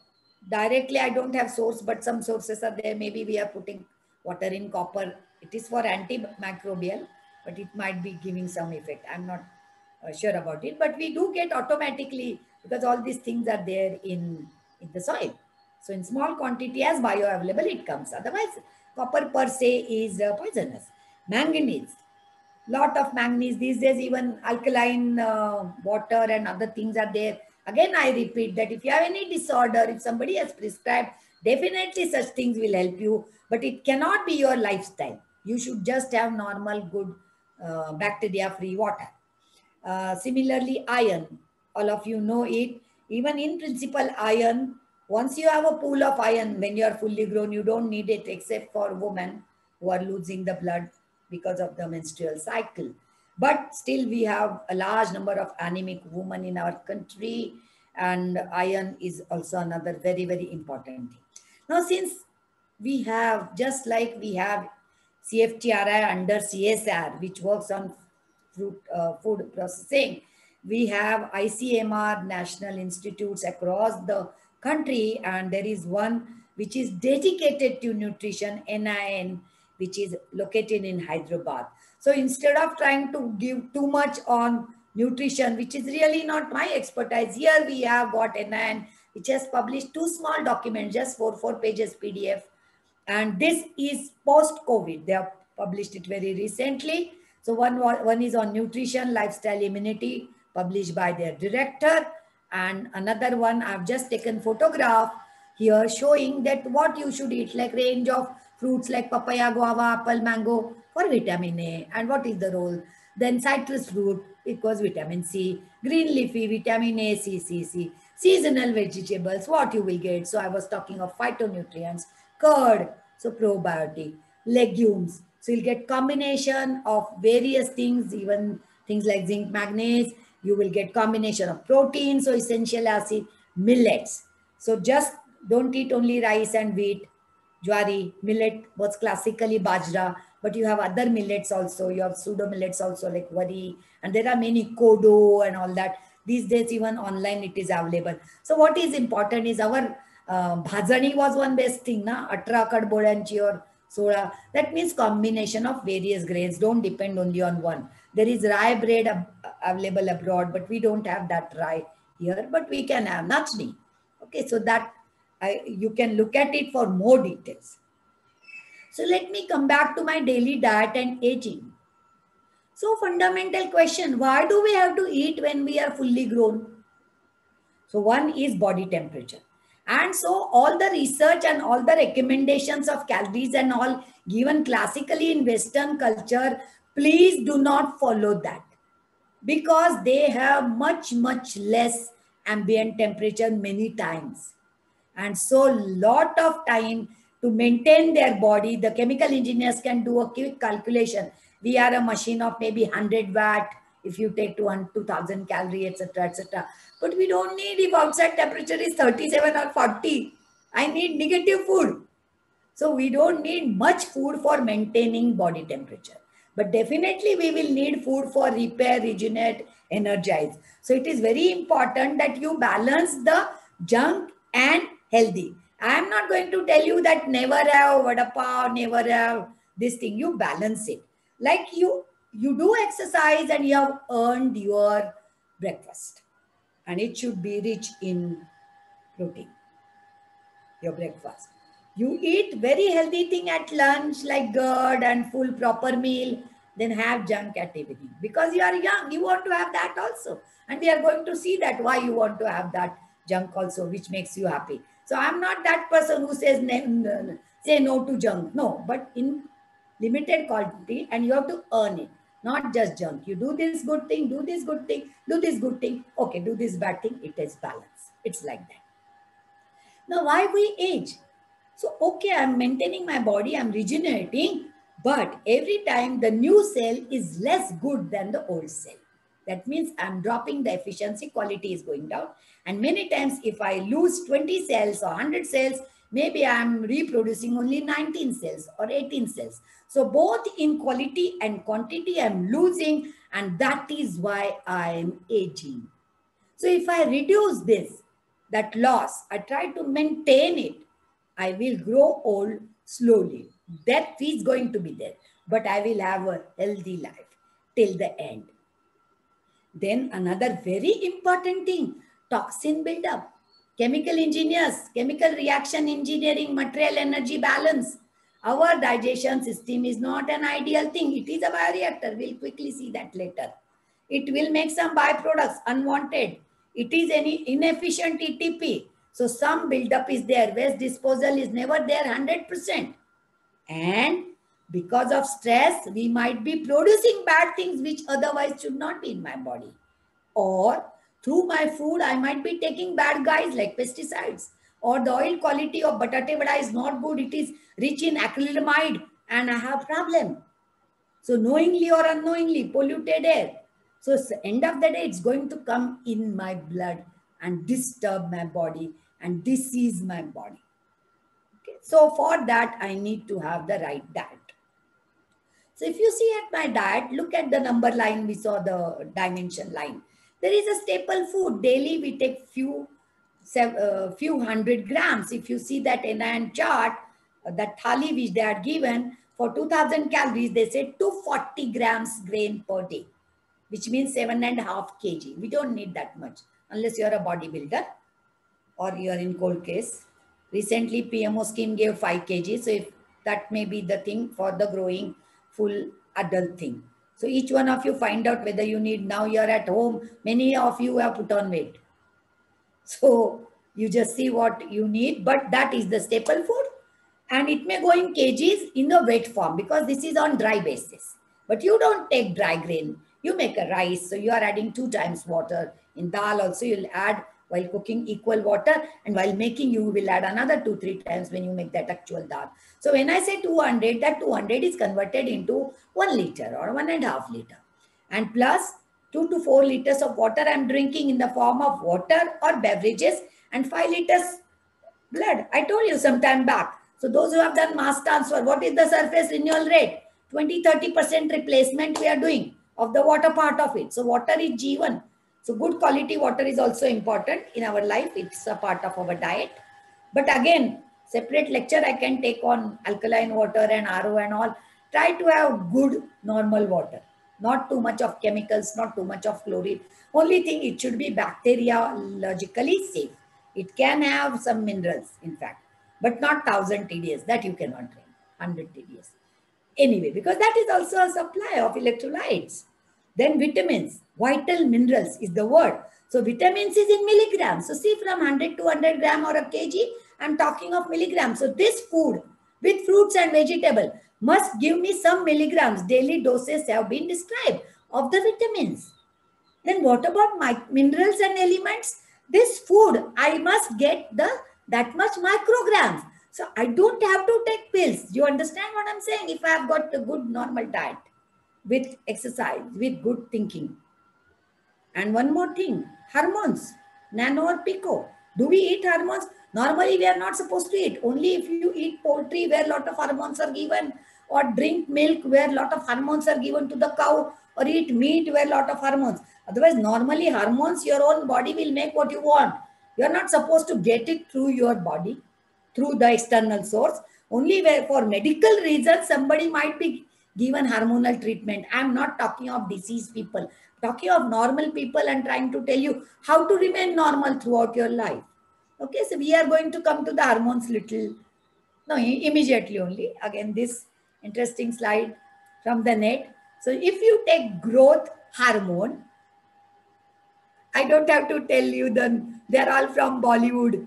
Directly, I don't have source, but some sources are there. Maybe we are putting water in copper. It is for antimicrobial, but it might be giving some effect. I'm not sure about it, but we do get automatically because all these things are there in the soil. So in small quantity as bioavailable, it comes. Otherwise, copper per se is poisonous. Manganese, lot of manganese. These days, even alkaline water and other things are there. Again, I repeat that if you have any disorder, if somebody has prescribed, definitely such things will help you, but it cannot be your lifestyle. You should just have normal, good, bacteria-free water. Similarly, iron, all of you know it. Even in principle, iron, once you have a pool of iron, when you are fully grown, you don't need it except for women who are losing the blood because of the menstrual cycle. But still, we have a large number of anemic women in our country, and iron is also another very, very important thing. Now, since we have, just like we have CFTRI under CSR, which works on food processing, we have ICMR national institutes across the country, and there is one which is dedicated to nutrition, NIN, which is located in Hyderabad. So instead of trying to give too much on nutrition, which is really not my expertise, here we have got NIN, which has published 2 small documents, just 4 pages PDF. And this is post-COVID. They have published it very recently. So one is on nutrition, lifestyle, immunity, published by their director. And another one, I've just taken photograph here showing that what you should eat, like range of fruits like papaya, guava, apple, mango for vitamin A. And what is the role? Then citrus fruit equals vitamin C. Green leafy, vitamin A, C, C, C. Seasonal vegetables, what you will get. So I was talking of phytonutrients, curd, so probiotic, legumes. So you'll get combination of various things, even things like zinc, manganese. You will get combination of protein, so essential acid, millets. So just don't eat only rice and wheat. Jwari, millet was classically bajra, but you have other millets also. You have pseudo millets also like wari, and there are many kodo and all that. These days, even online it is available. So what is important is our bhajani was one best thing, na? 18 kadbodanchi or soda. That means combination of various grains. Don't depend only on one. There is rye bread available abroad, but we don't have that rye here, but we can have nachni. Okay, so that you can look at it for more details. So let me come back to my daily diet and aging. So fundamental question, why do we have to eat when we are fully grown? So one is body temperature. And so all the research and all the recommendations of calories and all given classically in Western culture, please do not follow that, because they have much, much less ambient temperature many times. And so lot of time to maintain their body, the chemical engineers can do a quick calculation. We are a machine of maybe 100 watt, if you take 2000 calorie, etc., etc. But we don't need, if outside temperature is 37 or 40, I need negative food. So we don't need much food for maintaining body temperature. But definitely we will need food for repair, regenerate, energize. So it is very important that you balance the junk and healthy. I am not going to tell you that never have vada pav, never have this thing. You balance it. Like you do exercise and you have earned your breakfast. And it should be rich in protein, your breakfast. You eat very healthy thing at lunch like gourd and full proper meal, then have junk at evening. Because you are young, you want to have that also. And we are going to see that why you want to have that junk also, which makes you happy. So I'm not that person who says say no to junk. No, but in limited quantity, and you have to earn it, not just junk. You do this good thing, do this good thing, do this good thing. Okay, do this bad thing. It is balance. It's like that. Now, why we age? So, okay, I'm maintaining my body, I'm regenerating, but every time the new cell is less good than the old cell. That means I'm dropping the efficiency, quality is going down. And many times if I lose 20 cells or 100 cells, maybe I'm reproducing only 19 cells or 18 cells. So both in quality and quantity, I'm losing, and that is why I'm aging. So if I reduce this, that loss, I try to maintain it, I will grow old slowly. Death is going to be there, but I will have a healthy life till the end. Then another very important thing, toxin buildup. Chemical engineers, chemical reaction engineering, material energy balance. Our digestion system is not an ideal thing. It is a bioreactor. We'll quickly see that later. It will make some byproducts unwanted. It is any inefficient ETP. So some buildup is there. Waste disposal is never there 100%. And because of stress, we might be producing bad things which otherwise should not be in my body. Or through my food, I might be taking bad guys like pesticides. Or the oil quality of batate vada is not good. It is rich in acrylamide and I have problem. So knowingly or unknowingly, polluted air. So end of the day, it's going to come in my blood and disturb my body and disease my body. Okay. So for that, I need to have the right diet. So if you see at my diet, look at the number line, we saw the dimension line. There is a staple food. Daily we take few hundred grams. If you see that NIN chart, that thali which they are given, for 2000 calories, they say 240 grams grain per day, which means 7.5 kg. We don't need that much unless you're a bodybuilder or you're in cold case. Recently, PMO scheme gave 5 kg. So if that may be the thing for the growing full adult thing. So each one of you find out whether you need. Now you're at home. Many of you have put on weight. So you just see what you need, but that is the staple food. And it may go in kgs in the wet form because this is on dry basis. But you don't take dry grain. You make a rice. So you are adding 2 times water. In dal also you'll add While cooking, equal water, and while making, you will add another 2-3 times when you make that actual dal. So when I say 200, that 200 is converted into 1 liter or 1.5 liter. And plus 2 to 4 liters of water I'm drinking in the form of water or beverages, and 5 liters blood. I told you some time back. So those who have done mass transfer, what is the surface renewal rate? 20-30% replacement we are doing of the water part of it. So water is G1. So good quality water is also important in our life. It's a part of our diet. But again, separate lecture I can take on alkaline water and RO and all. Try to have good normal water. Not too much of chemicals, not too much of chlorine. Only thing, it should be bacteriologically safe. It can have some minerals, in fact, but not 1000 TDS. That you cannot drink, 100 TDS. Anyway, because that is also a supply of electrolytes. Then vitamins, vital minerals is the word. So vitamins is in milligrams. So see, from 100 to 100 gram or a kg, I'm talking of milligrams. So this food with fruits and vegetable must give me some milligrams. Daily doses have been described of the vitamins. Then what about my minerals and elements? This food, I must get that much micrograms. So I don't have to take pills. You understand what I'm saying? If I have got a good normal diet with exercise, with good thinking. And one more thing, hormones, nano or pico. Do we eat hormones? Normally, we are not supposed to eat. Only if you eat poultry where a lot of hormones are given, or drink milk where a lot of hormones are given to the cow, or eat meat where a lot of hormones. Otherwise, normally hormones, your own body will make what you want. You are not supposed to get it through your body, through the external source. Only where for medical reasons, somebody might be given hormonal treatment. I'm not talking of diseased people, talking of normal people and trying to tell you how to remain normal throughout your life. Okay, so we are going to come to the hormones little, no, immediately only. Again, this interesting slide from the net. So if you take growth hormone, I don't have to tell you them, they're all from Bollywood.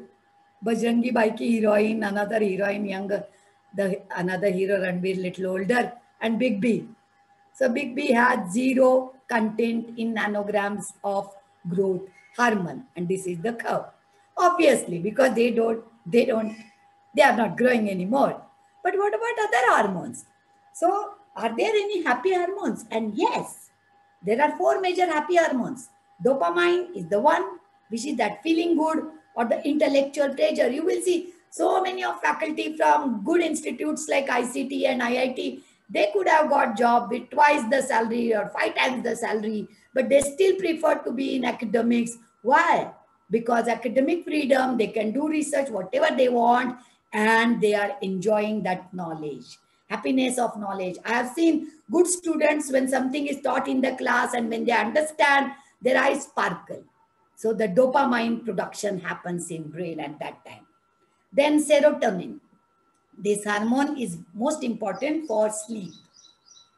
Bajrangi Bhai ki heroine, another heroine younger, another hero Ranveer little older, and Big B. So Big B had 0 content in nanograms of growth hormone, and this is the curve. Obviously, because they are not growing anymore. But what about other hormones? So are there any happy hormones? And yes, there are 4 major happy hormones. Dopamine is the one which is that feeling good or the intellectual pleasure. You will see so many of faculty from good institutes like ICT and IIT, they could have got job with twice the salary or 5 times the salary, but they still prefer to be in academics. Why? Because academic freedom, they can do research, whatever they want, and they are enjoying that knowledge. Happiness of knowledge. I have seen good students when something is taught in the class and when they understand, their eyes sparkle. So the dopamine production happens in brain at that time. Then serotonin. This hormone is most important for sleep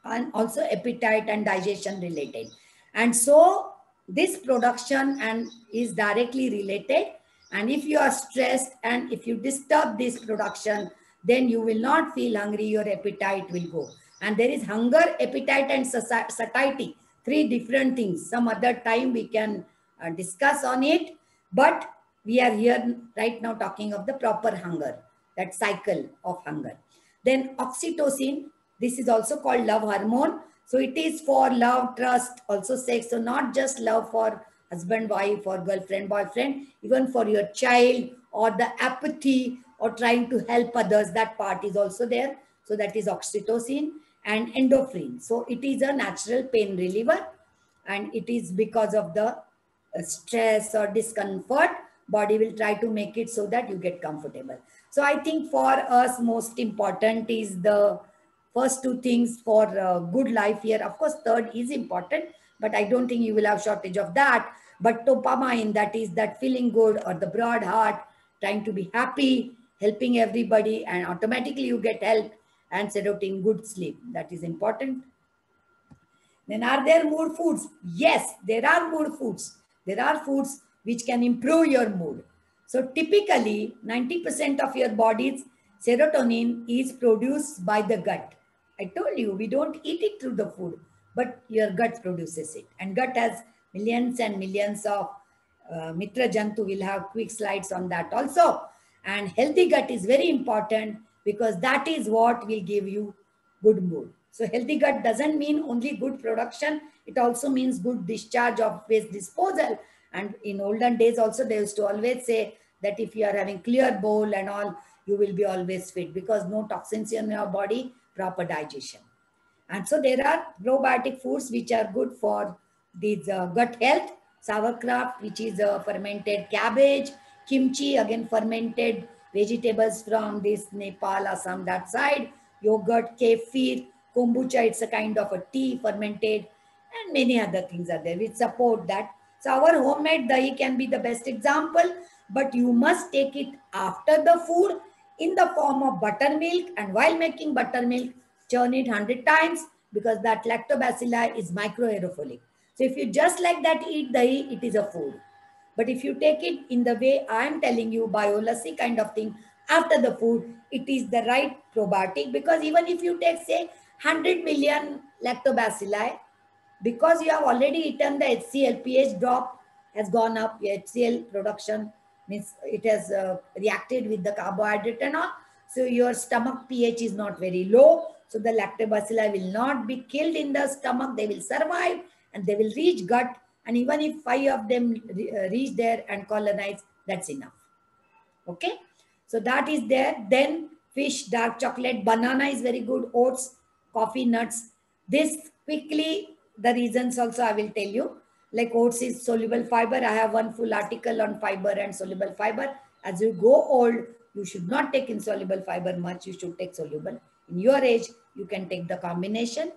and also appetite and digestion related. And so this production and is directly related. And if you are stressed and if you disturb this production, then you will not feel hungry, your appetite will go. And there is hunger, appetite, and satiety, 3 different things. Some other time we can discuss on it, but we are here right now talking of the proper hunger, that cycle of hunger. Then oxytocin, this is also called love hormone. So it is for love, trust, also sex. So not just love for husband, wife, or girlfriend, boyfriend, even for your child, or the apathy or trying to help others, that part is also there. So that is oxytocin. And endorphin. So it is a natural pain reliever, and it is because of the stress or discomfort, body will try to make it so that you get comfortable. So I think for us, most important is the first 2 things for good life here. Of course, third is important, but I don't think you will have shortage of that. But dopamine, that is that feeling good, or the broad heart, trying to be happy, helping everybody, and automatically you get help, and serotonin, good sleep. That is important. Then are there mood foods? Yes, there are mood foods. There are foods which can improve your mood. So typically 90% of your body's serotonin is produced by the gut. I told you, we don't eat it through the food, but your gut produces it. And gut has millions and millions of Mitra Jantu will have quick slides on that also. And healthy gut is very important because that is what will give you good mood. So healthy gut doesn't mean only good production. It also means good discharge of waste disposal. And in olden days also, they used to always say that if you are having clear bowl and all, you will be always fit because no toxins in your body, proper digestion. And so there are probiotic foods which are good for these gut health. Sauerkraut, which is fermented cabbage. Kimchi, again fermented vegetables from this Nepal, Assam, that side. Yogurt, kefir, kombucha, it's a kind of a tea fermented, and many other things are there which support that. So our homemade dahi can be the best example, but you must take it after the food in the form of buttermilk, and while making buttermilk, churn it 100 times because that lactobacilli is microaerophilic. So if you just like that eat dahi, it is a food. But if you take it in the way I am telling you, biolassi kind of thing, after the food, it is the right probiotic, because even if you take, say, 100 million lactobacilli, because you have already eaten the HCl, pH drop has gone up, HCl production means it has reacted with the carbohydrate and all. So your stomach pH is not very low. So the lactobacilli will not be killed in the stomach. They will survive and they will reach gut. And even if 5 of them reach there and colonize, that's enough. Okay. So that is there. Then fish, dark chocolate, banana is very good, oats, coffee, nuts. This quickly, the reasons also I will tell you. Like oats is soluble fiber. I have one full article on fiber and soluble fiber. As you go old, you should not take insoluble fiber much. You should take soluble. In your age, you can take the combination.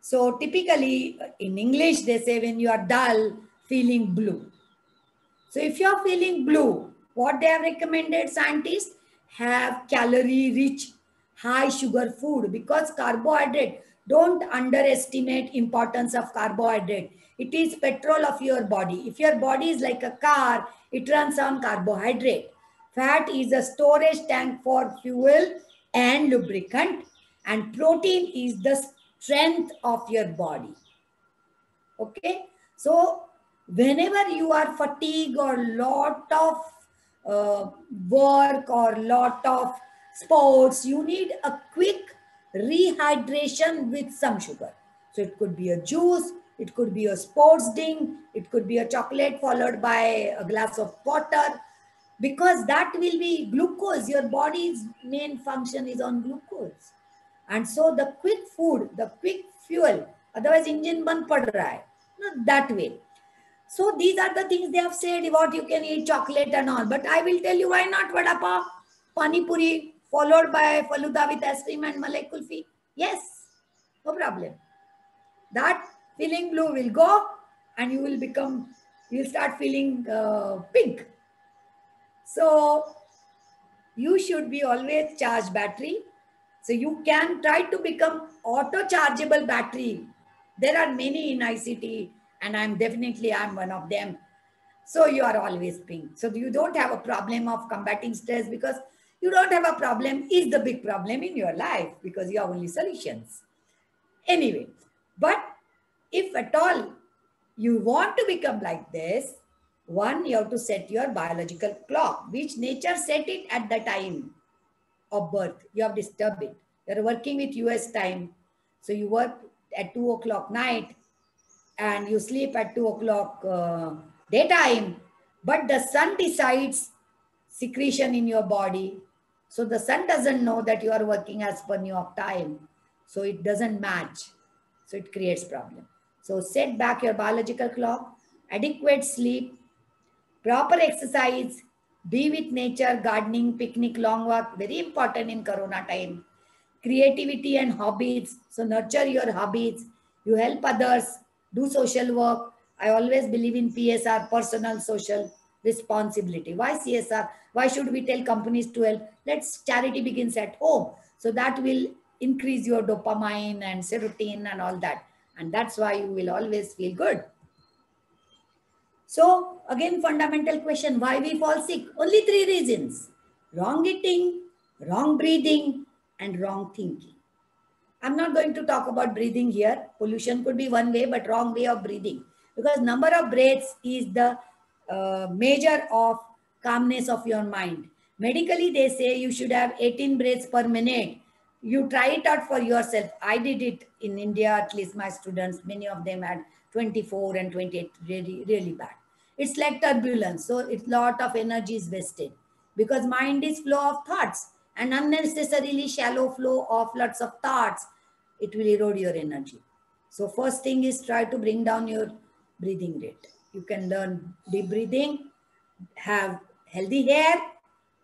So typically in English, they say when you are dull, feeling blue. So if you are feeling blue, what they have recommended, scientists, have calorie rich, high sugar food, because carbohydrate, don't underestimate importance of carbohydrate. It is petrol of your body. If your body is like a car, it runs on carbohydrate. Fat is a storage tank for fuel and lubricant, and protein is the strength of your body. Okay, so whenever you are fatigued or lot of work or lot of sports, you need a quick rehydration with some sugar. So it could be a juice, it could be a sports drink, it could be a chocolate followed by a glass of water, because that will be glucose. Your body's main function is on glucose. And so the quick food, the quick fuel, otherwise engine band pad raha hai. Not that way. So these are the things they have said, what you can eat, chocolate and all. But I will tell you, why not vada pav, pani puri, followed by faluda with ice cream and malai kulfi? Yes, no problem. That feeling blue will go and you will start feeling pink. So you should be always charged battery. So you can try to become auto chargeable battery. There are many in ICT and I'm one of them. So you are always pink. So you don't have a problem of combating stress, because you don't have a problem is the big problem in your life, because you have only solutions. Anyway, but if at all you want to become like this, one, you have to set your biological clock, which nature set it at the time of birth. You have disturbed it. You're working with US time. So you work at 2 o'clock night and you sleep at 2 o'clock daytime. But the sun decides secretion in your body. So the sun doesn't know that you are working as per New York time. So it doesn't match. So it creates problem. So set back your biological clock, adequate sleep, proper exercise, be with nature, gardening, picnic, long walk, very important in Corona time. Creativity and hobbies. So nurture your hobbies. You help others, do social work. I always believe in PSR, personal social responsibility. Why CSR? Why should we tell companies to help? Let's charity begins at home. So that will increase your dopamine and serotonin and all that. And that's why you will always feel good. So again, fundamental question, why we fall sick? Only 3 reasons: wrong eating, wrong breathing, and wrong thinking. I'm not going to talk about breathing here. Pollution could be one way, but wrong way of breathing. because number of breaths is the measure of calmness of your mind. Medically, they say you should have 18 breaths per minute. You try it out for yourself. I did it in India, at least my students, many of them had 24 and 28, really, really bad. It's like turbulence. So it's lot of energy is wasted because mind is flow of thoughts, and unnecessarily shallow flow of lots of thoughts, it will erode your energy. So first thing is try to bring down your breathing rate. You can learn deep breathing, have healthy hair.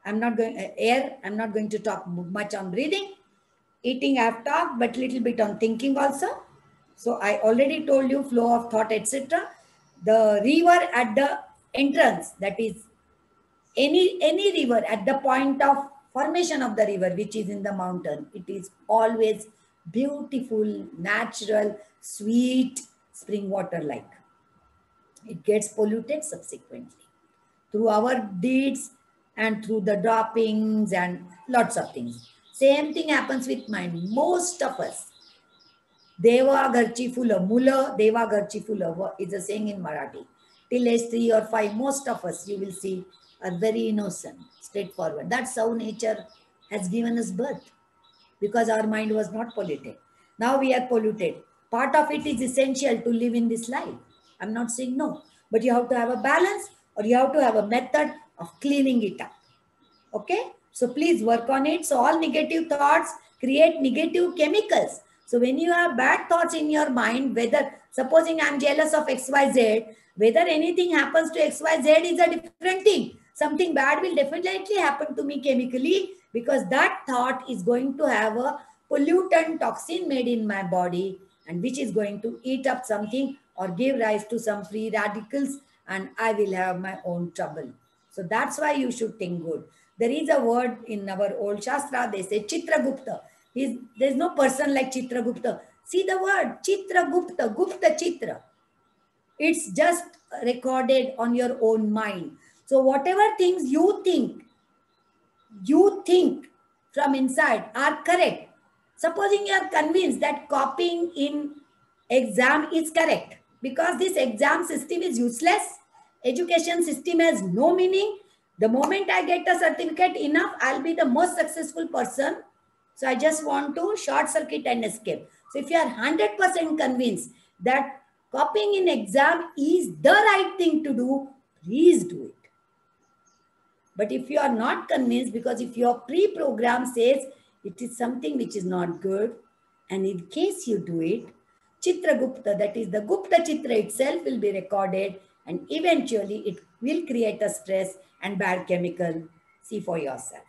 I'm not going to talk much on breathing. Eating I've talked, but little bit on thinking also. So I already told you flow of thought, etc. The river at the entrance, that is any river at the point of formation of the river, which is in the mountain, it is always beautiful, natural, sweet spring water like. It gets polluted subsequently through our deeds and through the droppings and lots of things. Same thing happens with mind. Most of us, Deva Garchi Fula, Mula Deva Garchi Fula is a saying in Marathi. Till age 3 or 5, most of us, you will see, are very innocent, straightforward. That's how nature has given us birth, because our mind was not polluted. Now we are polluted. Part of it is essential to live in this life. I'm not saying no, but you have to have a balance, or you have to have a method of cleaning it up. Okay? So please work on it. So all negative thoughts create negative chemicals. So when you have bad thoughts in your mind, whether supposing I'm jealous of XYZ, whether anything happens to XYZ is a different thing. Something bad will definitely happen to me chemically, because that thought is going to have a pollutant toxin made in my body, and which is going to eat up something or give rise to some free radicals, and I will have my own trouble. So that's why you should think good. There is a word in our old Shastra, they say Chitragupta. There's no person like Chitragupta. See the word Chitragupta, Gupta Chitra. It's just recorded on your own mind. So whatever things you think from inside are correct. Supposing you are convinced that copying in exam is correct, because this exam system is useless, education system has no meaning. The moment I get a certificate enough, I'll be the most successful person. So I just want to short circuit and escape. So if you are 100% convinced that copying in exam is the right thing to do, please do it. But if you are not convinced, because if your pre-program says it is something which is not good, and in case you do it, Chitragupta, that is the Gupta Chitra itself, will be recorded, and eventually it will create a stress and bad chemical. See for yourself.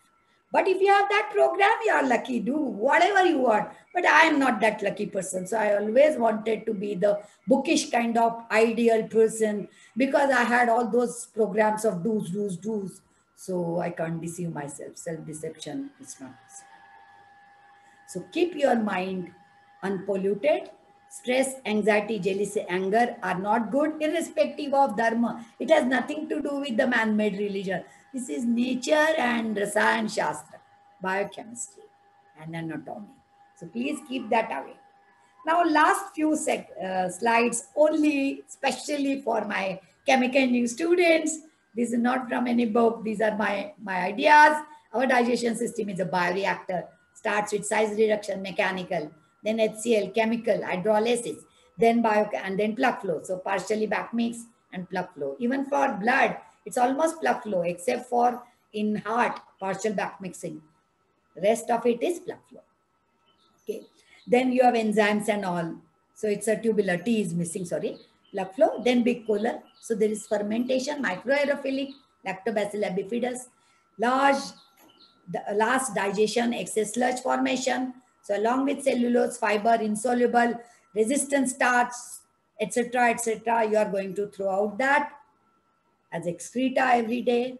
But if you have that program, you are lucky. Do whatever you want. But I am not that lucky person. So I always wanted to be the bookish kind of ideal person, because I had all those programs of do's. So I can't deceive myself. Self-deception is not possible. So keep your mind unpolluted. Stress, anxiety, jealousy, anger are not good, irrespective of dharma. It has nothing to do with the man-made religion. This is nature and Rasayan Shastra, biochemistry and anatomy. So please keep that away. Now, last few slides only specially for my chemical engineering students. This is not from any book. These are my ideas. Our digestion system is a bioreactor. Starts with size reduction, mechanical, then HCl, chemical, hydrolysis, then and then plug flow. So partially back mix and plug flow. Even for blood, it's almost plug flow, except for in heart, partial back mixing. The rest of it is plug flow. Okay. Then you have enzymes and all. So it's a tubular, T is missing, sorry. Plug flow, then big colon. So there is fermentation, microaerophilic, lactobacillus bifidus, last digestion, excess sludge formation. So along with cellulose, fiber, insoluble, resistant starch, etc., you are going to throw out that as excreta every day.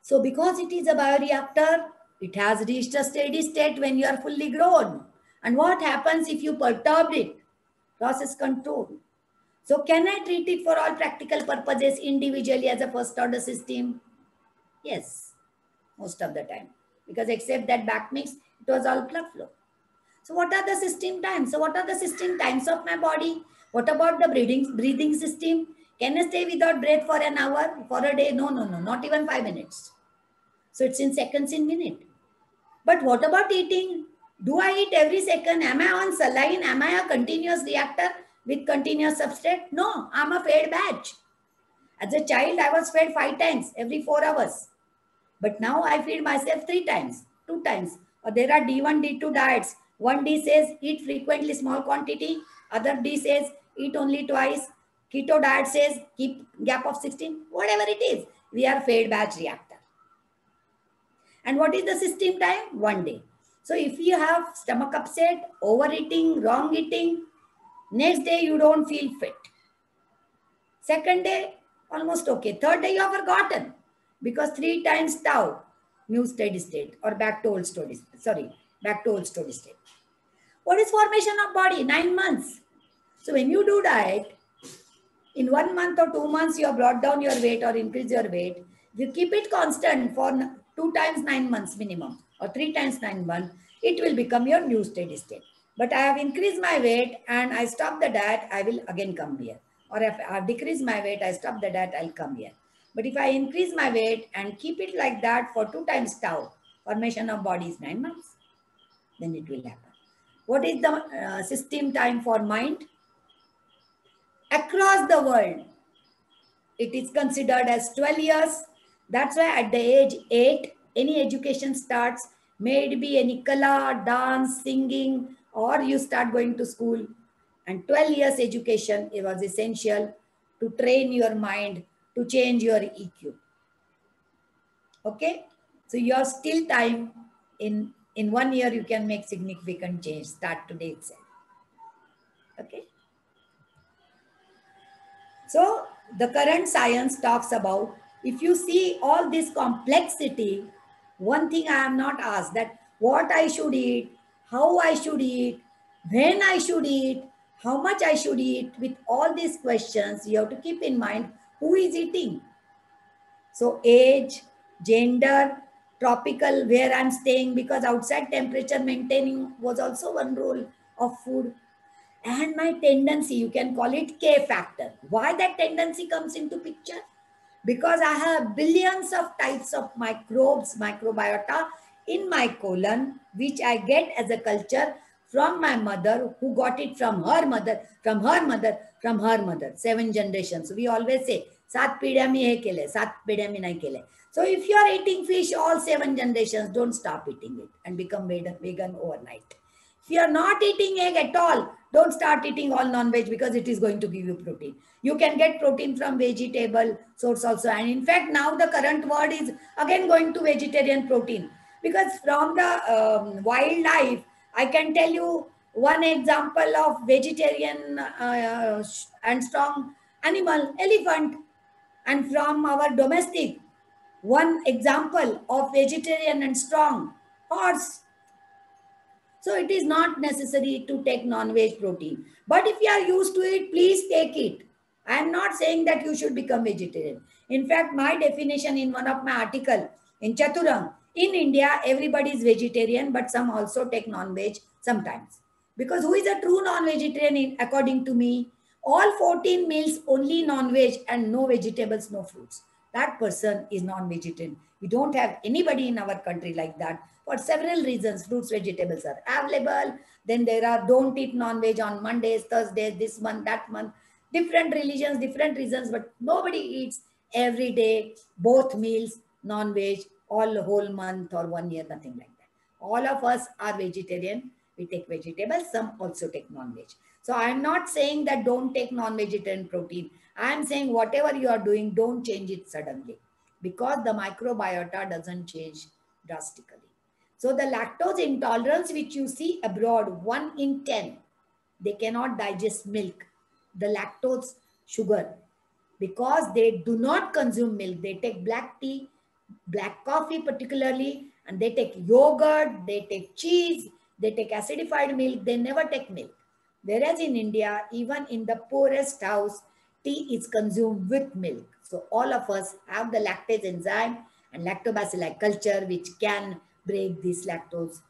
So because it is a bioreactor, it has reached a steady state when you are fully grown. And what happens if you perturb it? Process control. So can I treat it for all practical purposes individually as a first order system? Yes, most of the time. Because except that back mix, it was all plug flow. So what are the system times? So what are the system times of my body? What about the breathing system? Can I stay without breath for an hour, for a day? No, no, no, not even 5 minutes. So it's in seconds, in minute. But what about eating? Do I eat every second? Am I on saline? Am I a continuous reactor with continuous substrate? No, I'm a fed batch. As a child, I was fed 5 times every 4 hours. But now I feed myself 3 times, 2 times. Or there are D1, D2 diets. One D says eat frequently, small quantity. Other D says eat only twice. Keto diet says keep gap of 16. Whatever it is, we are fed batch reactor. And what is the system time? 1 day. So if you have stomach upset, overeating, wrong eating, next day you don't feel fit. Second day, almost okay. Third day you have forgotten because 3 times tau, new steady state or back to old steady state. Sorry, back to old steady state. What is formation of body? 9 months. So when you do diet, in 1 month or 2 months, you have brought down your weight or increased your weight. If you keep it constant for 2 times 9 months minimum or 3 times 9 months, it will become your new steady state. But I have increased my weight and I stop the diet, I will again come here. Or if I have decreased my weight, I stop the diet, I'll come here. But if I increase my weight and keep it like that for 2 times tau, formation of body is 9 months, then it will happen. What is the system time for mind? Across the world, it is considered as 12 years. That's why at the age 8, any education starts, may it be any kala, dance, singing, or you start going to school. And 12 years education, it was essential to train your mind, to change your EQ. Okay? So you have still time. In 1 year, you can make significant change. Start today itself. Okay? So the current science talks about, if you see all this complexity, one thing I am not asked, that what I should eat, how I should eat, when I should eat, how much I should eat. With all these questions, you have to keep in mind who is eating. So age, gender, tropical, where I'm staying, because outside temperature maintaining was also one role of food. And my tendency, you can call it K factor. Why that tendency comes into picture? Because I have billions of types of microbes, microbiota in my colon, which I get as a culture from my mother, who got it from her mother, from her mother, from her mother. 7 generations. We always say, 7 पिढ्या मी हे केले, 7 पिढ्या मी नाही केले. So if you are eating fish all 7 generations, don't stop eating it and become vegan overnight. If you are not eating egg at all, don't start eating all non-veg because it is going to give you protein. You can get protein from vegetable source also. And in fact, now the current word is again going to vegetarian protein. Because from the wildlife, I can tell you one example of vegetarian and strong animal, elephant. And from our domestic, one example of vegetarian and strong, horse. So it is not necessary to take non-veg protein. But if you are used to it, please take it. I am not saying that you should become vegetarian. In fact, my definition in one of my article in Chaturang, in India, everybody is vegetarian, but some also take non-veg sometimes. Because who is a true non-vegetarian according to me? All 14 meals only non-veg and no vegetables, no fruits. That person is non-vegetarian. We don't have anybody in our country like that. For several reasons, fruits, vegetables are available. Then there are don't eat non-veg on Mondays, Thursdays, this month, that month. Different religions, different reasons, but nobody eats every day, both meals, non-veg, all whole month or 1 year, nothing like that. All of us are vegetarian. We take vegetables, some also take non-veg. So I'm not saying that don't take non-vegetarian protein. I'm saying whatever you are doing, don't change it suddenly because the microbiota doesn't change drastically. So the lactose intolerance which you see abroad, 1 in 10, they cannot digest milk, the lactose sugar, because they do not consume milk. They take black tea, black coffee particularly, and they take yogurt, they take cheese, they take acidified milk, they never take milk. Whereas in India, even in the poorest house, tea is consumed with milk. So all of us have the lactase enzyme and lactobacilli culture which can break this lactose,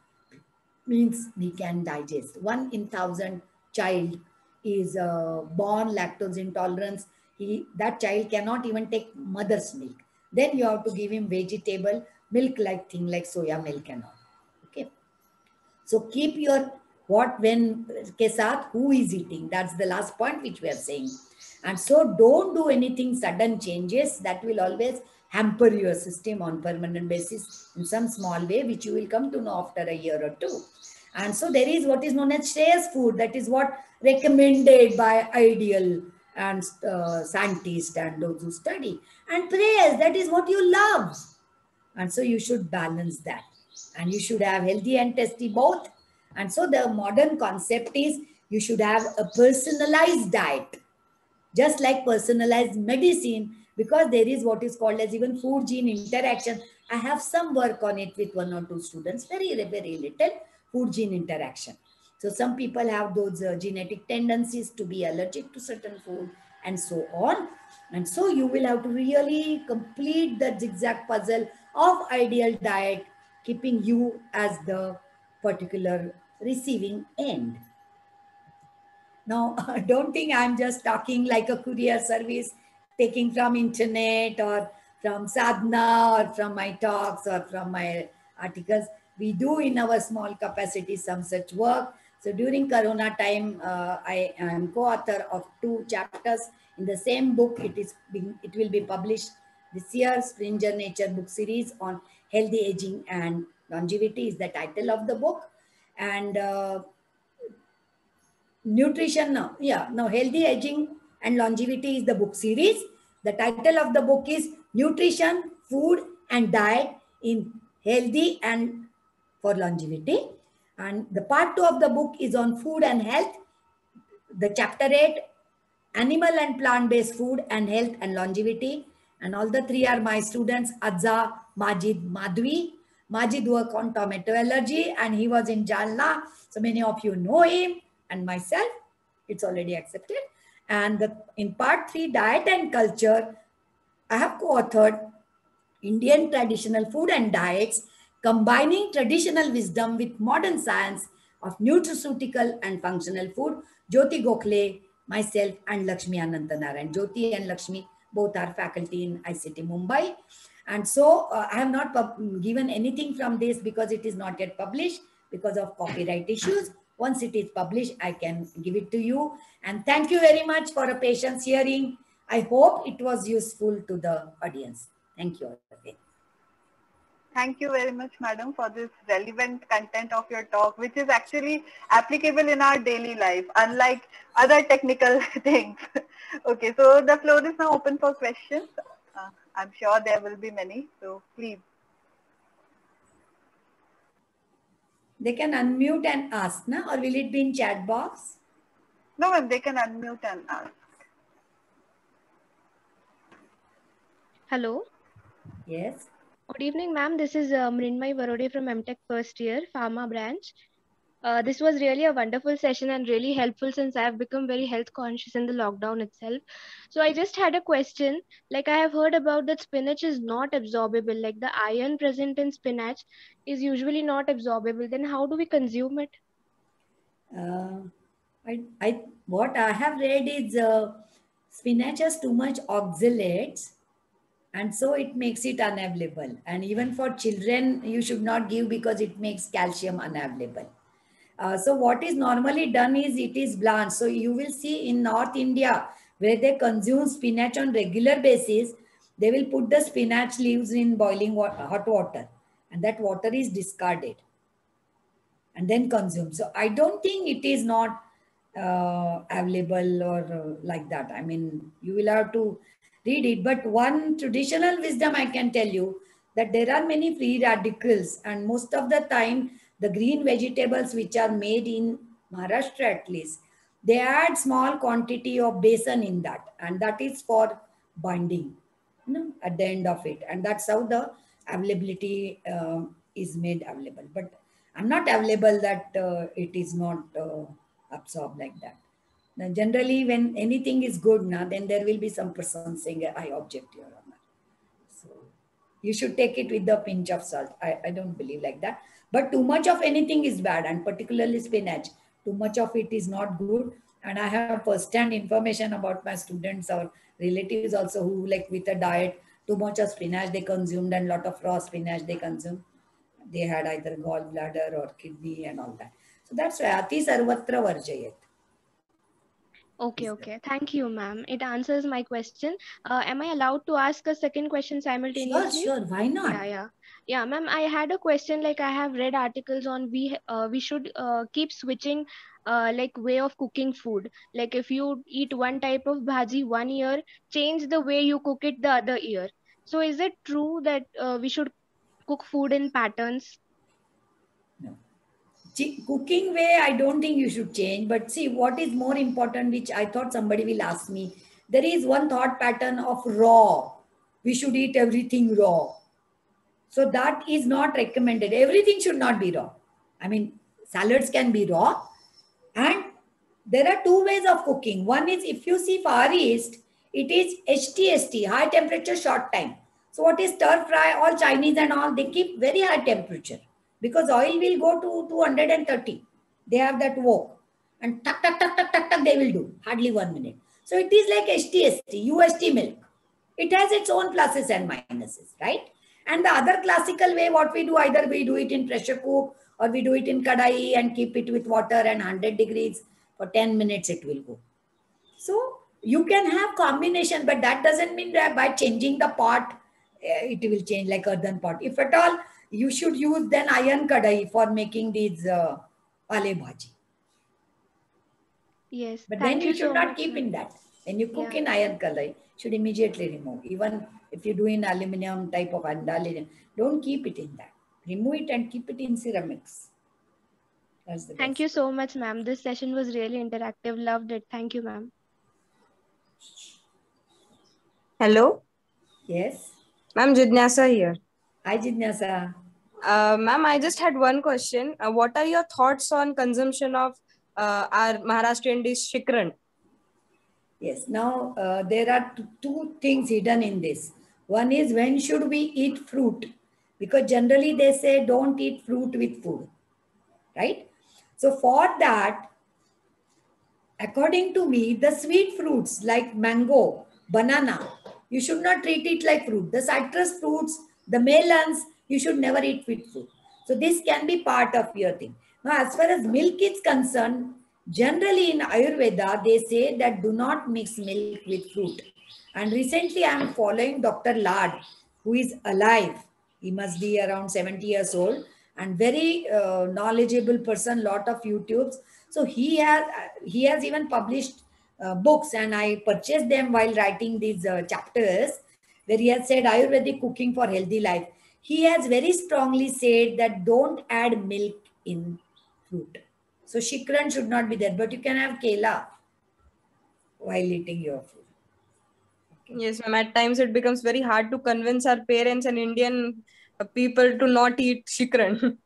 means we can digest. 1 in 1,000 child is born lactose intolerance, that child cannot even take mother's milk. Then you have to give him vegetable milk like thing like soya milk and all. Okay. So keep your what when ke saath who is eating. That's the last point which we are saying. And so don't do anything sudden changes that will always hamper your system on permanent basis in some small way, which you will come to know after a year or two. And so there is what is known as Shreyas food. That is what recommended by ideal and scientists and those who study. And prayers, that is what you love. And so you should balance that. And you should have healthy and tasty both. And so the modern concept is you should have a personalized diet, just like personalized medicine, because there is what is called as even food gene interaction. I have some work on it with one or two students, very, very little food gene interaction. So some people have those genetic tendencies to be allergic to certain food and so on. And so you will have to really complete the zigzag puzzle of ideal diet, keeping you as the particular receiving end. Now, don't think I'm just talking like a courier service, taking from internet or from Sadhana or from my talks or from my articles. We do in our small capacity some such work. So during Corona time, I am co-author of 2 chapters in the same book. It will be published this year. Springer Nature book series on healthy aging and longevity is the title of the book. And nutrition now, yeah, now healthy aging and longevity is the book series. The title of the book is Nutrition, Food and Diet in Healthy and for Longevity. And the part 2 of the book is on food and health. The chapter 8, animal and plant-based food and health and longevity. And all the 3 are my students, Adza, Majid, Madhvi. Majid worked on tomato allergy and he was in Jalna. So many of you know him and myself. It's already accepted. And in part 3, diet and culture, I have co-authored Indian traditional food and diets, combining traditional wisdom with modern science of nutraceutical and functional food. Jyoti Gokhale, myself, and Lakshmi Anantanarayan. Jyoti and Lakshmi both are faculty in ICT Mumbai. And so I have not given anything from this because it is not yet published because of copyright issues. Once it is published, I can give it to you. And thank you very much for a patience hearing. I hope it was useful to the audience. Thank you all again. Thank you very much, madam, for this relevant content of your talk, which is actually applicable in our daily life, unlike other technical things. Okay, so the floor is now open for questions. I'm sure there will be many, so please. They can unmute and ask, na? Or will it be in chat box? No, ma'am, they can unmute and ask. Hello. Yes. Good evening, ma'am. This is Mrinmay Varode from MTech first year, Pharma branch. This was really a wonderful session and really helpful since I have become very health conscious in the lockdown itself. So I just had a question. Like I have heard about that spinach is not absorbable. Like the iron present in spinach is usually not absorbable. Then how do we consume it? What I have read is spinach has too much oxalates and so it makes it unavailable. And even for children, you should not give because it makes calcium unavailable. So what is normally done is it is blanched. So you will see in North India, where they consume spinach on regular basis, they will put the spinach leaves in boiling hot water and that water is discarded and then consumed. So I don't think it is not available or like that. I mean, you will have to read it. But one traditional wisdom I can tell you that there are many free radicals and most of the time the green vegetables which are made in Maharashtra at least, they add small quantity of besan in that and that is for binding, you know, at the end of it. And that's how the availability is made available. But I'm not available that it is not absorbed like that. Now, generally, when anything is good, now then there will be some person saying, I object, Your Honor. So you should take it with a pinch of salt. I don't believe like that. But too much of anything is bad, and particularly spinach. Too much of it is not good. And I have first-hand information about my students or relatives also who, like, with a diet, too much of spinach they consumed and lot of raw spinach they consumed. They had either gallbladder or kidney and all that. So that's why Ati Sarvatra Varjayat. Okay. Thank you, ma'am. It answers my question. Am I allowed to ask a second question simultaneously? Sure. Why not? Yeah, ma'am. I had a question. Like, I have read articles on we should keep switching like way of cooking food. Like, if you eat one type of bhaji one year, change the way you cook it the other year. So, is it true that we should cook food in patterns? No. Cooking way, I don't think you should change. But see, what is more important, which I thought somebody will ask me, there is one thought pattern of raw. We should eat everything raw. So that is not recommended. Everything should not be raw. I mean, salads can be raw. And there are two ways of cooking. One is, if you see Far East, it is HTST, high temperature, short time. So what is stir fry, all Chinese and all, they keep very high temperature because oil will go to 230. They have that wok. And tuck, they will do. Hardly 1 minute. So it is like HTST, UST milk. It has its own pluses and minuses, right? And the other classical way, what we do, either we do it in pressure cook or we do it in kadai and keep it with water and 100 degrees for 10 minutes it will go. So you can have combination, but that doesn't mean that by changing the pot, it will change like earthen pot. If at all, you should use then iron kadai for making these pale bhaji. Yes. But then you should not keep in that. When you cook in iron kadai, should immediately remove. Even if you do in aluminum type of andali, don't keep it in that. Remove it and keep it in ceramics. That's the best. Thank you so much, ma'am. This session was really interactive. Loved it. Thank you, ma'am. Hello. Yes. Ma'am, Jidnyasa here. Hi, Jidnyasa. Ma'am, I just had one question. What are your thoughts on consumption of our Maharashtrian dish shikran? Yes. Now, there are two things hidden in this. One is, when should we eat fruit? Because generally they say don't eat fruit with food, right? So for that, according to me, the sweet fruits like mango, banana, you should not treat it like fruit. The citrus fruits, the melons, you should never eat with food. So this can be part of your thing. Now, as far as milk is concerned, generally in Ayurveda, they say that do not mix milk with fruit. And recently I am following Dr. Lad, who is alive. He must be around 70 years old and very knowledgeable person, lot of YouTubes. So he has even published books, and I purchased them while writing these chapters, where he has said Ayurvedic cooking for healthy life. He has very strongly said that don't add milk in fruit. So shikran should not be there, but you can have kela while eating your food. Okay. Yes, ma'am. At times it becomes very hard to convince our parents and Indian people to not eat shikran.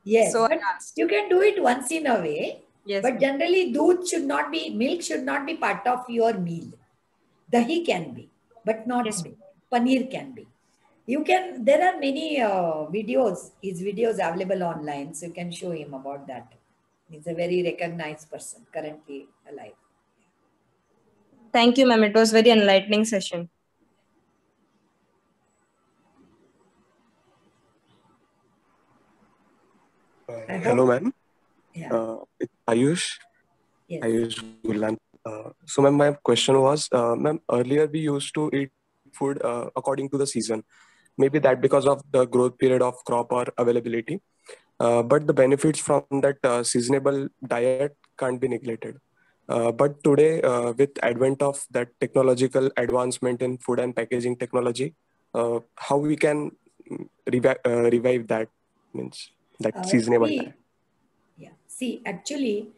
Yes, so but you can do it once in a way. Yes, but generally, milk should not be part of your meal. Dahi can be, but not milk. Paneer can be. There are many his videos available online, so you can show him about that. He's a very recognized person, currently alive. Thank you, ma'am. It was very enlightening session. Hello, ma'am. Yeah. It's Ayush. Yes. Ayush Gullan. So, ma'am, my question was, ma'am, earlier we used to eat food according to the season. Maybe that because of the growth period of crop or availability. But the benefits from that seasonable diet can't be neglected. But today, with advent of that technological advancement in food and packaging technology, how we can revive that, means that seasonable diet? Yeah. See, actually,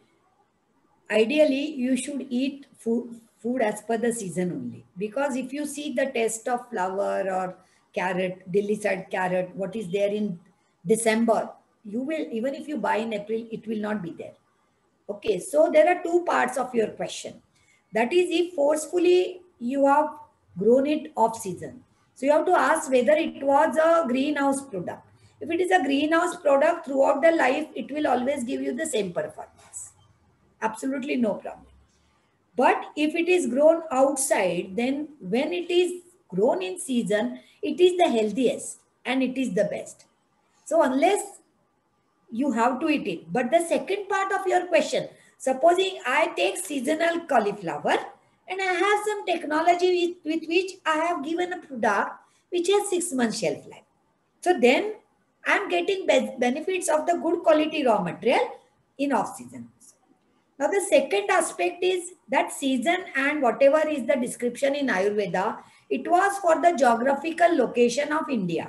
ideally, you should eat food as per the season only. Because if you see the taste of flower or carrot, Delhi side carrot, what is there in December, you will, even if you buy in April, it will not be there. Okay, so there are two parts of your question. That is, if forcefully you have grown it off season. So you have to ask whether it was a greenhouse product. If it is a greenhouse product, throughout the life, it will always give you the same performance. Absolutely no problem. But if it is grown outside, then when it is grown in season, it is the healthiest and it is the best. So unless you have to eat it. But the second part of your question, supposing I take seasonal cauliflower and I have some technology with which I have given a product which has 6 months shelf life. So then I'm getting benefits of the good quality raw material in off season. Now the second aspect is that season and whatever is the description in Ayurveda, it was for the geographical location of India.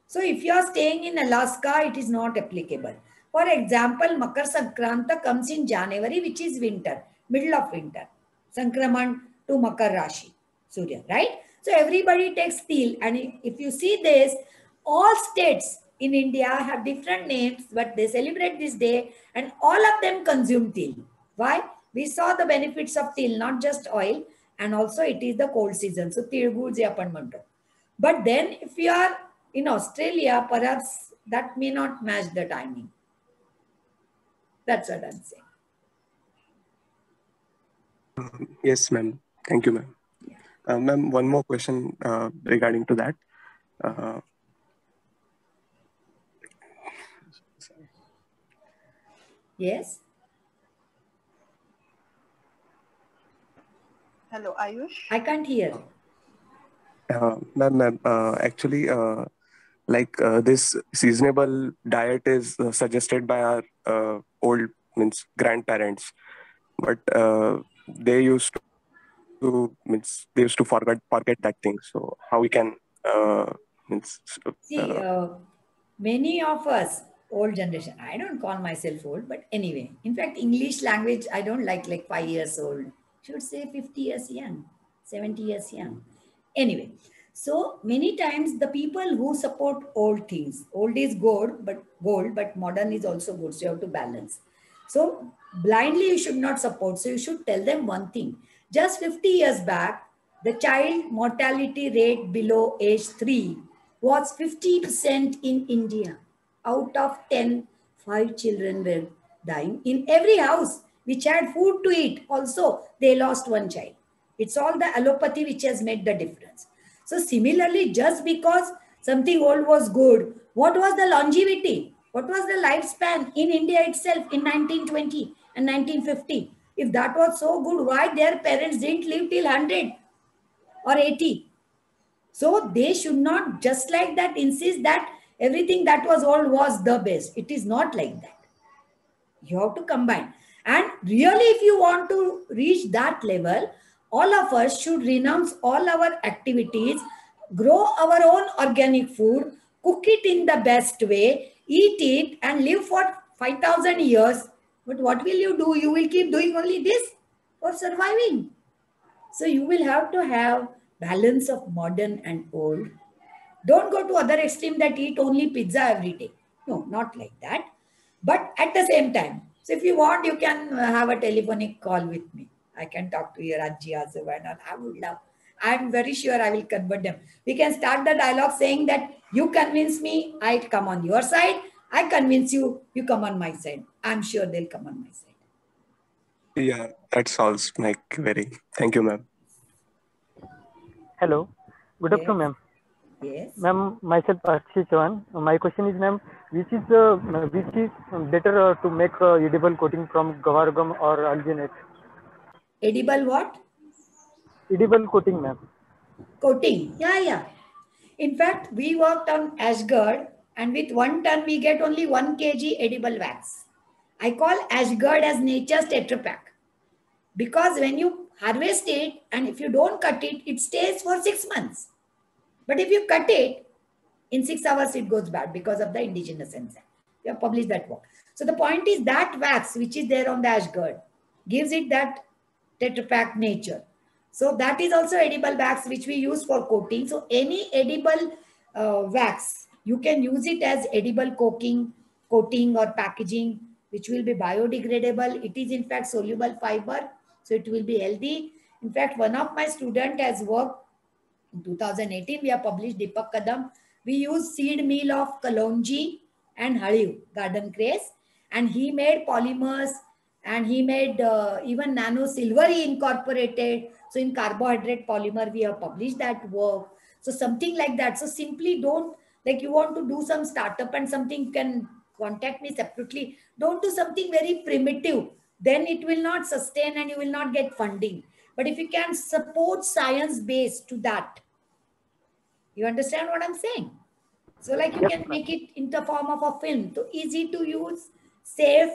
So if you are staying in Alaska, it is not applicable. For example, Makar Sankranta comes in January, which is winter, middle of winter. Sankraman to Makar Rashi, Surya, right? So everybody takes til. And if you see this, all states in India have different names, but they celebrate this day and all of them consume til. Why? We saw the benefits of til, not just oil, and also it is the cold season. So tilgu je apan manto. But then if you are in Australia, perhaps that may not match the timing. That's what I'm saying. Yes, ma'am. Thank you, ma'am. Ma'am, one more question regarding to that. Yes. Hello, Ayush. I can't hear. Ma'am, actually, this seasonable diet is suggested by our old grandparents, but they used to forget that thing. So how we can see many of us old generation, I don't call myself old, but anyway, in fact English language I don't like 5 years old, should say 50 years young, 70 years young. Anyway, so many times the people who support old things, old is gold, but modern is also good, so you have to balance. So blindly you should not support. So you should tell them one thing. Just 50 years back, the child mortality rate below age 3 was 50% in India. Out of 10, 5 children were dying. In every house which had food to eat, also they lost one child. It's all the allopathy which has made the difference. So similarly, just because something old was good, what was the longevity? What was the lifespan in India itself in 1920 and 1950? If that was so good, why their parents didn't live till 100 or 80? So they should not just like that insist that everything that was old was the best. It is not like that. You have to combine. And really, if you want to reach that level, all of us should renounce all our activities, grow our own organic food, cook it in the best way, eat it, and live for 5,000 years. But what will you do? You will keep doing only this for surviving. So you will have to have balance of modern and old. Don't go to other extreme that eat only pizza every day. No, not like that. But at the same time, so if you want, you can have a telephonic call with me. I can talk to your Ajji also, and I would love. I'm very sure I will convert them. We can start the dialogue saying that you convince me, I come on your side. I convince you, you come on my side. I'm sure they'll come on my side. Yeah, that solves my query. Thank you, ma'am. Hello. Good afternoon, ma'am. Yes. Ma'am, myself Akshi Chauhan. My question is, ma'am, which is better to make edible coating from guar gum or alginate? Edible what? Edible coating, ma'am. Coating. Yeah. In fact, we worked on Ashgard, and with 1 ton, we get only 1 kg edible wax. I call Ashgard as nature's Tetra Pak. Because when you harvest it, and if you don't cut it, it stays for 6 months. But if you cut it, in 6 hours, it goes bad because of the indigenous enzyme. We have published that work. So the point is that wax, which is there on the Ashgard, gives it that Tetra Pak nature. So that is also edible wax, which we use for coating. So any edible wax, you can use it as edible coating or packaging, which will be biodegradable. It is in fact soluble fiber, so it will be healthy. In fact, one of my students has worked in 2018. We have published Deepak Kadam. We use seed meal of kalonji and haliv, garden cress, and he made polymers And he made even nano silver he incorporated. So in carbohydrate polymer, we have published that work. So something like that. So simply don't, like you want to do some startup and something, you can contact me separately. Don't do something very primitive. Then it will not sustain and you will not get funding. But if you can support science base to that, you understand what I'm saying? So like you can make it in the form of a film. So easy to use, safe,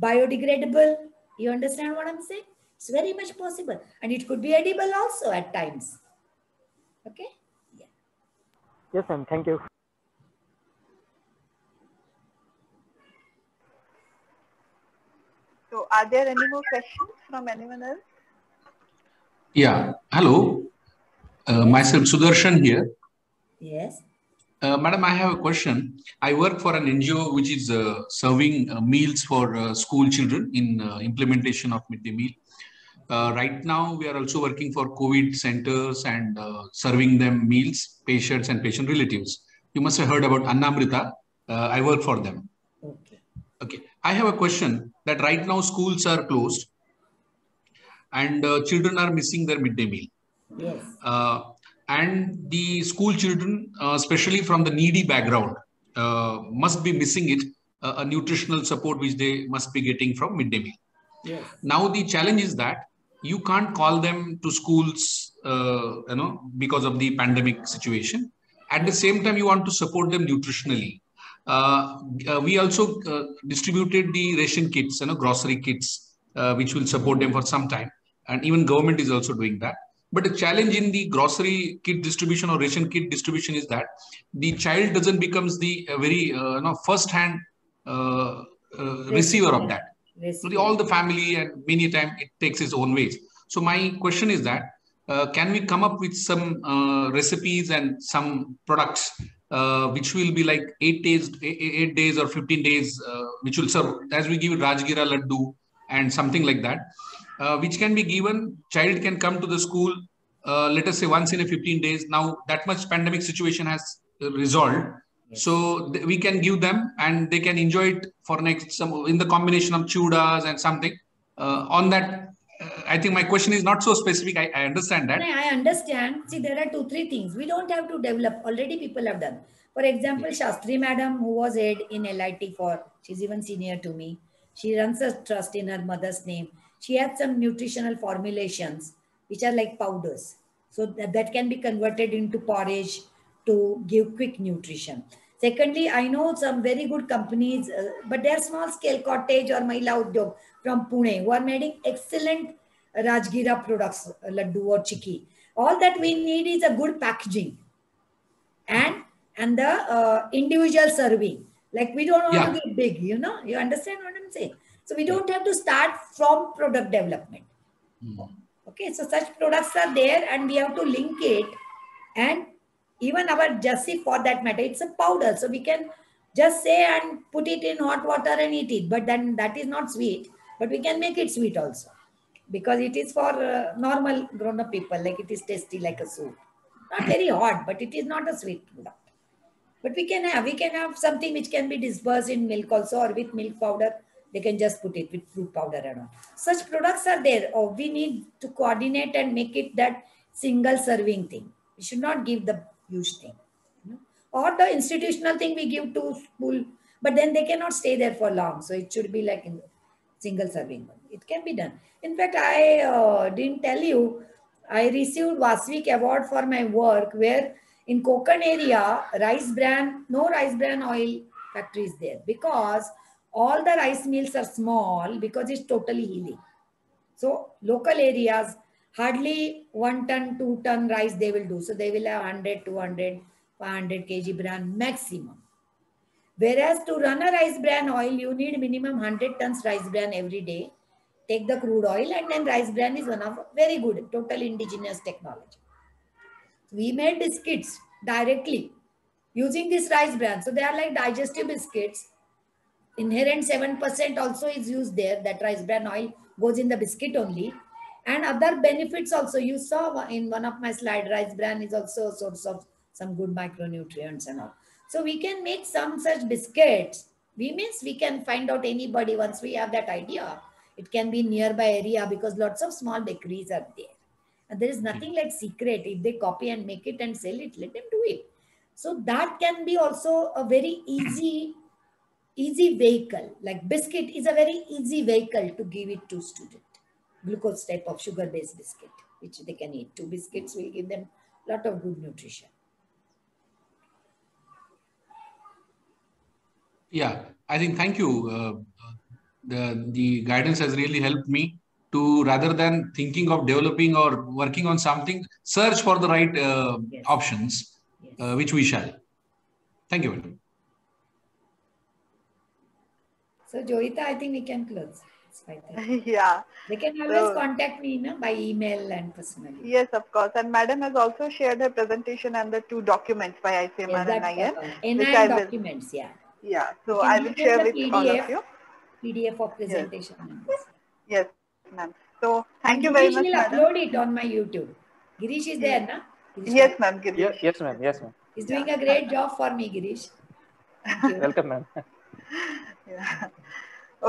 biodegradable. You understand what I'm saying? It's very much possible. And it could be edible also at times. Okay? Yeah. Yes, ma'am. Thank you. So are there any more questions from anyone else? Yeah. Hello. Myself Sudarshan here. Yes. Madam, I have a question. I work for an NGO which is serving meals for school children in implementation of midday meal. Right now, we are also working for COVID centers and serving them meals, patients and patient relatives. You must have heard about Annamrita. I work for them. Okay. Okay. I have a question that right now schools are closed and children are missing their midday meal. Yes. And the school children, especially from the needy background, must be missing it, a nutritional support which they must be getting from midday meal. Yes. Now the challenge is that you can't call them to schools, because of the pandemic situation. At the same time, you want to support them nutritionally. We also distributed the ration kits, grocery kits, which will support them for some time. And even government is also doing that. But the challenge in the grocery kit distribution or ration kit distribution is that the child doesn't becomes the very first-hand receiver of that. All the family and many times it takes its own ways. So my question is that can we come up with some recipes and some products which will be like 8 days or 15 days, which will serve as we give Rajgira Laddu and something like that, which can be given. Child can come to the school, let us say once in a 15 days. Now that much pandemic situation has resolved. Yes. So we can give them and they can enjoy it for next in the combination of chudas and something on that. I think my question is not so specific. I understand that. I understand. See, there are 2-3 things. We don't have to develop. Already people have done. For example, yes. Shastri madam, who was head in LIT she's even senior to me. She runs a trust in her mother's name. She has some nutritional formulations, which are like powders. So that can be converted into porridge to give quick nutrition. Secondly, I know some very good companies, but they are small scale, Cottage or Mahila Udyog from Pune, who are making excellent Rajgira products, laddu or chikki. All that we need is a good packaging and the individual serving. Like we don't want to be big, you understand what I'm saying? So we don't have to start from product development. Okay, so such products are there and we have to link it. And even our jassi for that matter, it's a powder. So we can just say and put it in hot water and eat it. But then that is not sweet. But we can make it sweet also. Because it is for normal grown-up people. Like it is tasty like a soup. Not very hot, but it is not a sweet product. But we can have something which can be dispersed in milk also, or with milk powder. They can just put it with fruit powder and all. Such products are there. Oh, we need to coordinate and make it that single serving thing. We should not give the huge thing. Or the institutional thing we give to school, but then they cannot stay there for long. So it should be like in single serving. It can be done. In fact, I didn't tell you, I received Vasvik award for my work where in Konkan area, no rice bran oil factory is there because all the rice mills are small because it's totally healing. So local areas, hardly 1 ton, 2 ton rice they will do. So they will have 100, 200, 500 kg bran maximum. Whereas to run a rice bran oil, you need minimum 100 tons rice bran every day. Take the crude oil and then rice bran is one of very good, total indigenous technology. We made biscuits directly using this rice bran. So they are like digestive biscuits. Inherent 7% also is used there. That rice bran oil goes in the biscuit only. And other benefits also. You saw in one of my slides, rice bran is also a source of some good micronutrients and all. So we can make some such biscuits. We can find out anybody once we have that idea. It can be nearby area because lots of small bakeries are there. And there is nothing like secret. If they copy and make it and sell it, let them do it. So that can be also a very easy vehicle. Like biscuit is a very easy vehicle to give it to student. Glucose type of sugar-based biscuit, which they can eat. 2 biscuits will give them a lot of good nutrition. Yeah, I think thank you. The guidance has really helped me to, rather than thinking of developing or working on something, search for the right Yes. options, Yes. which we shall. Thank you, madam. So Joyita, I think we can close. It's 5:30. Yeah. They can always So- contact me by email and personally. Yes, of course. And Madam has also shared her presentation and the 2 documents by ICMR and IN. which I NIN will- documents, yeah. Yeah, You so can I will give them share the with all of you. PDF of presentation numbers. Yes, ma'am. So thank And you very Girish much, will madam. upload it on my YouTube. Girish is there, na? Girish Yes, ma'am. Girish. Yes, ma'am. Yes, ma'am. He's doing a great job for me, Girish. Thank you. Welcome, ma'am. Yeah.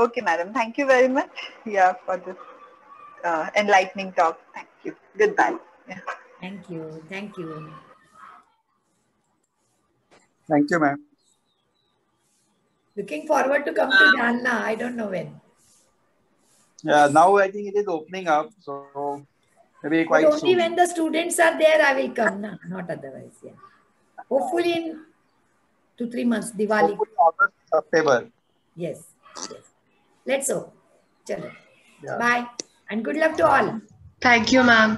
Okay, madam. Thank you very much. Yeah, for this enlightening talk. Thank you. Goodbye. Yeah. Thank you. Thank you. Thank you, ma'am. Looking forward to come to Jalna. I don't know when. Yeah, now I think it is opening up, so maybe But quite only soon. when the students are there, I will come, na? Not otherwise. Yeah. Hopefully in 2-3 months, Diwali. Hopefully August, September. Yes. Yes. Let's hope. Chalo. Yeah. Bye. And good luck to all. Thank you, ma'am.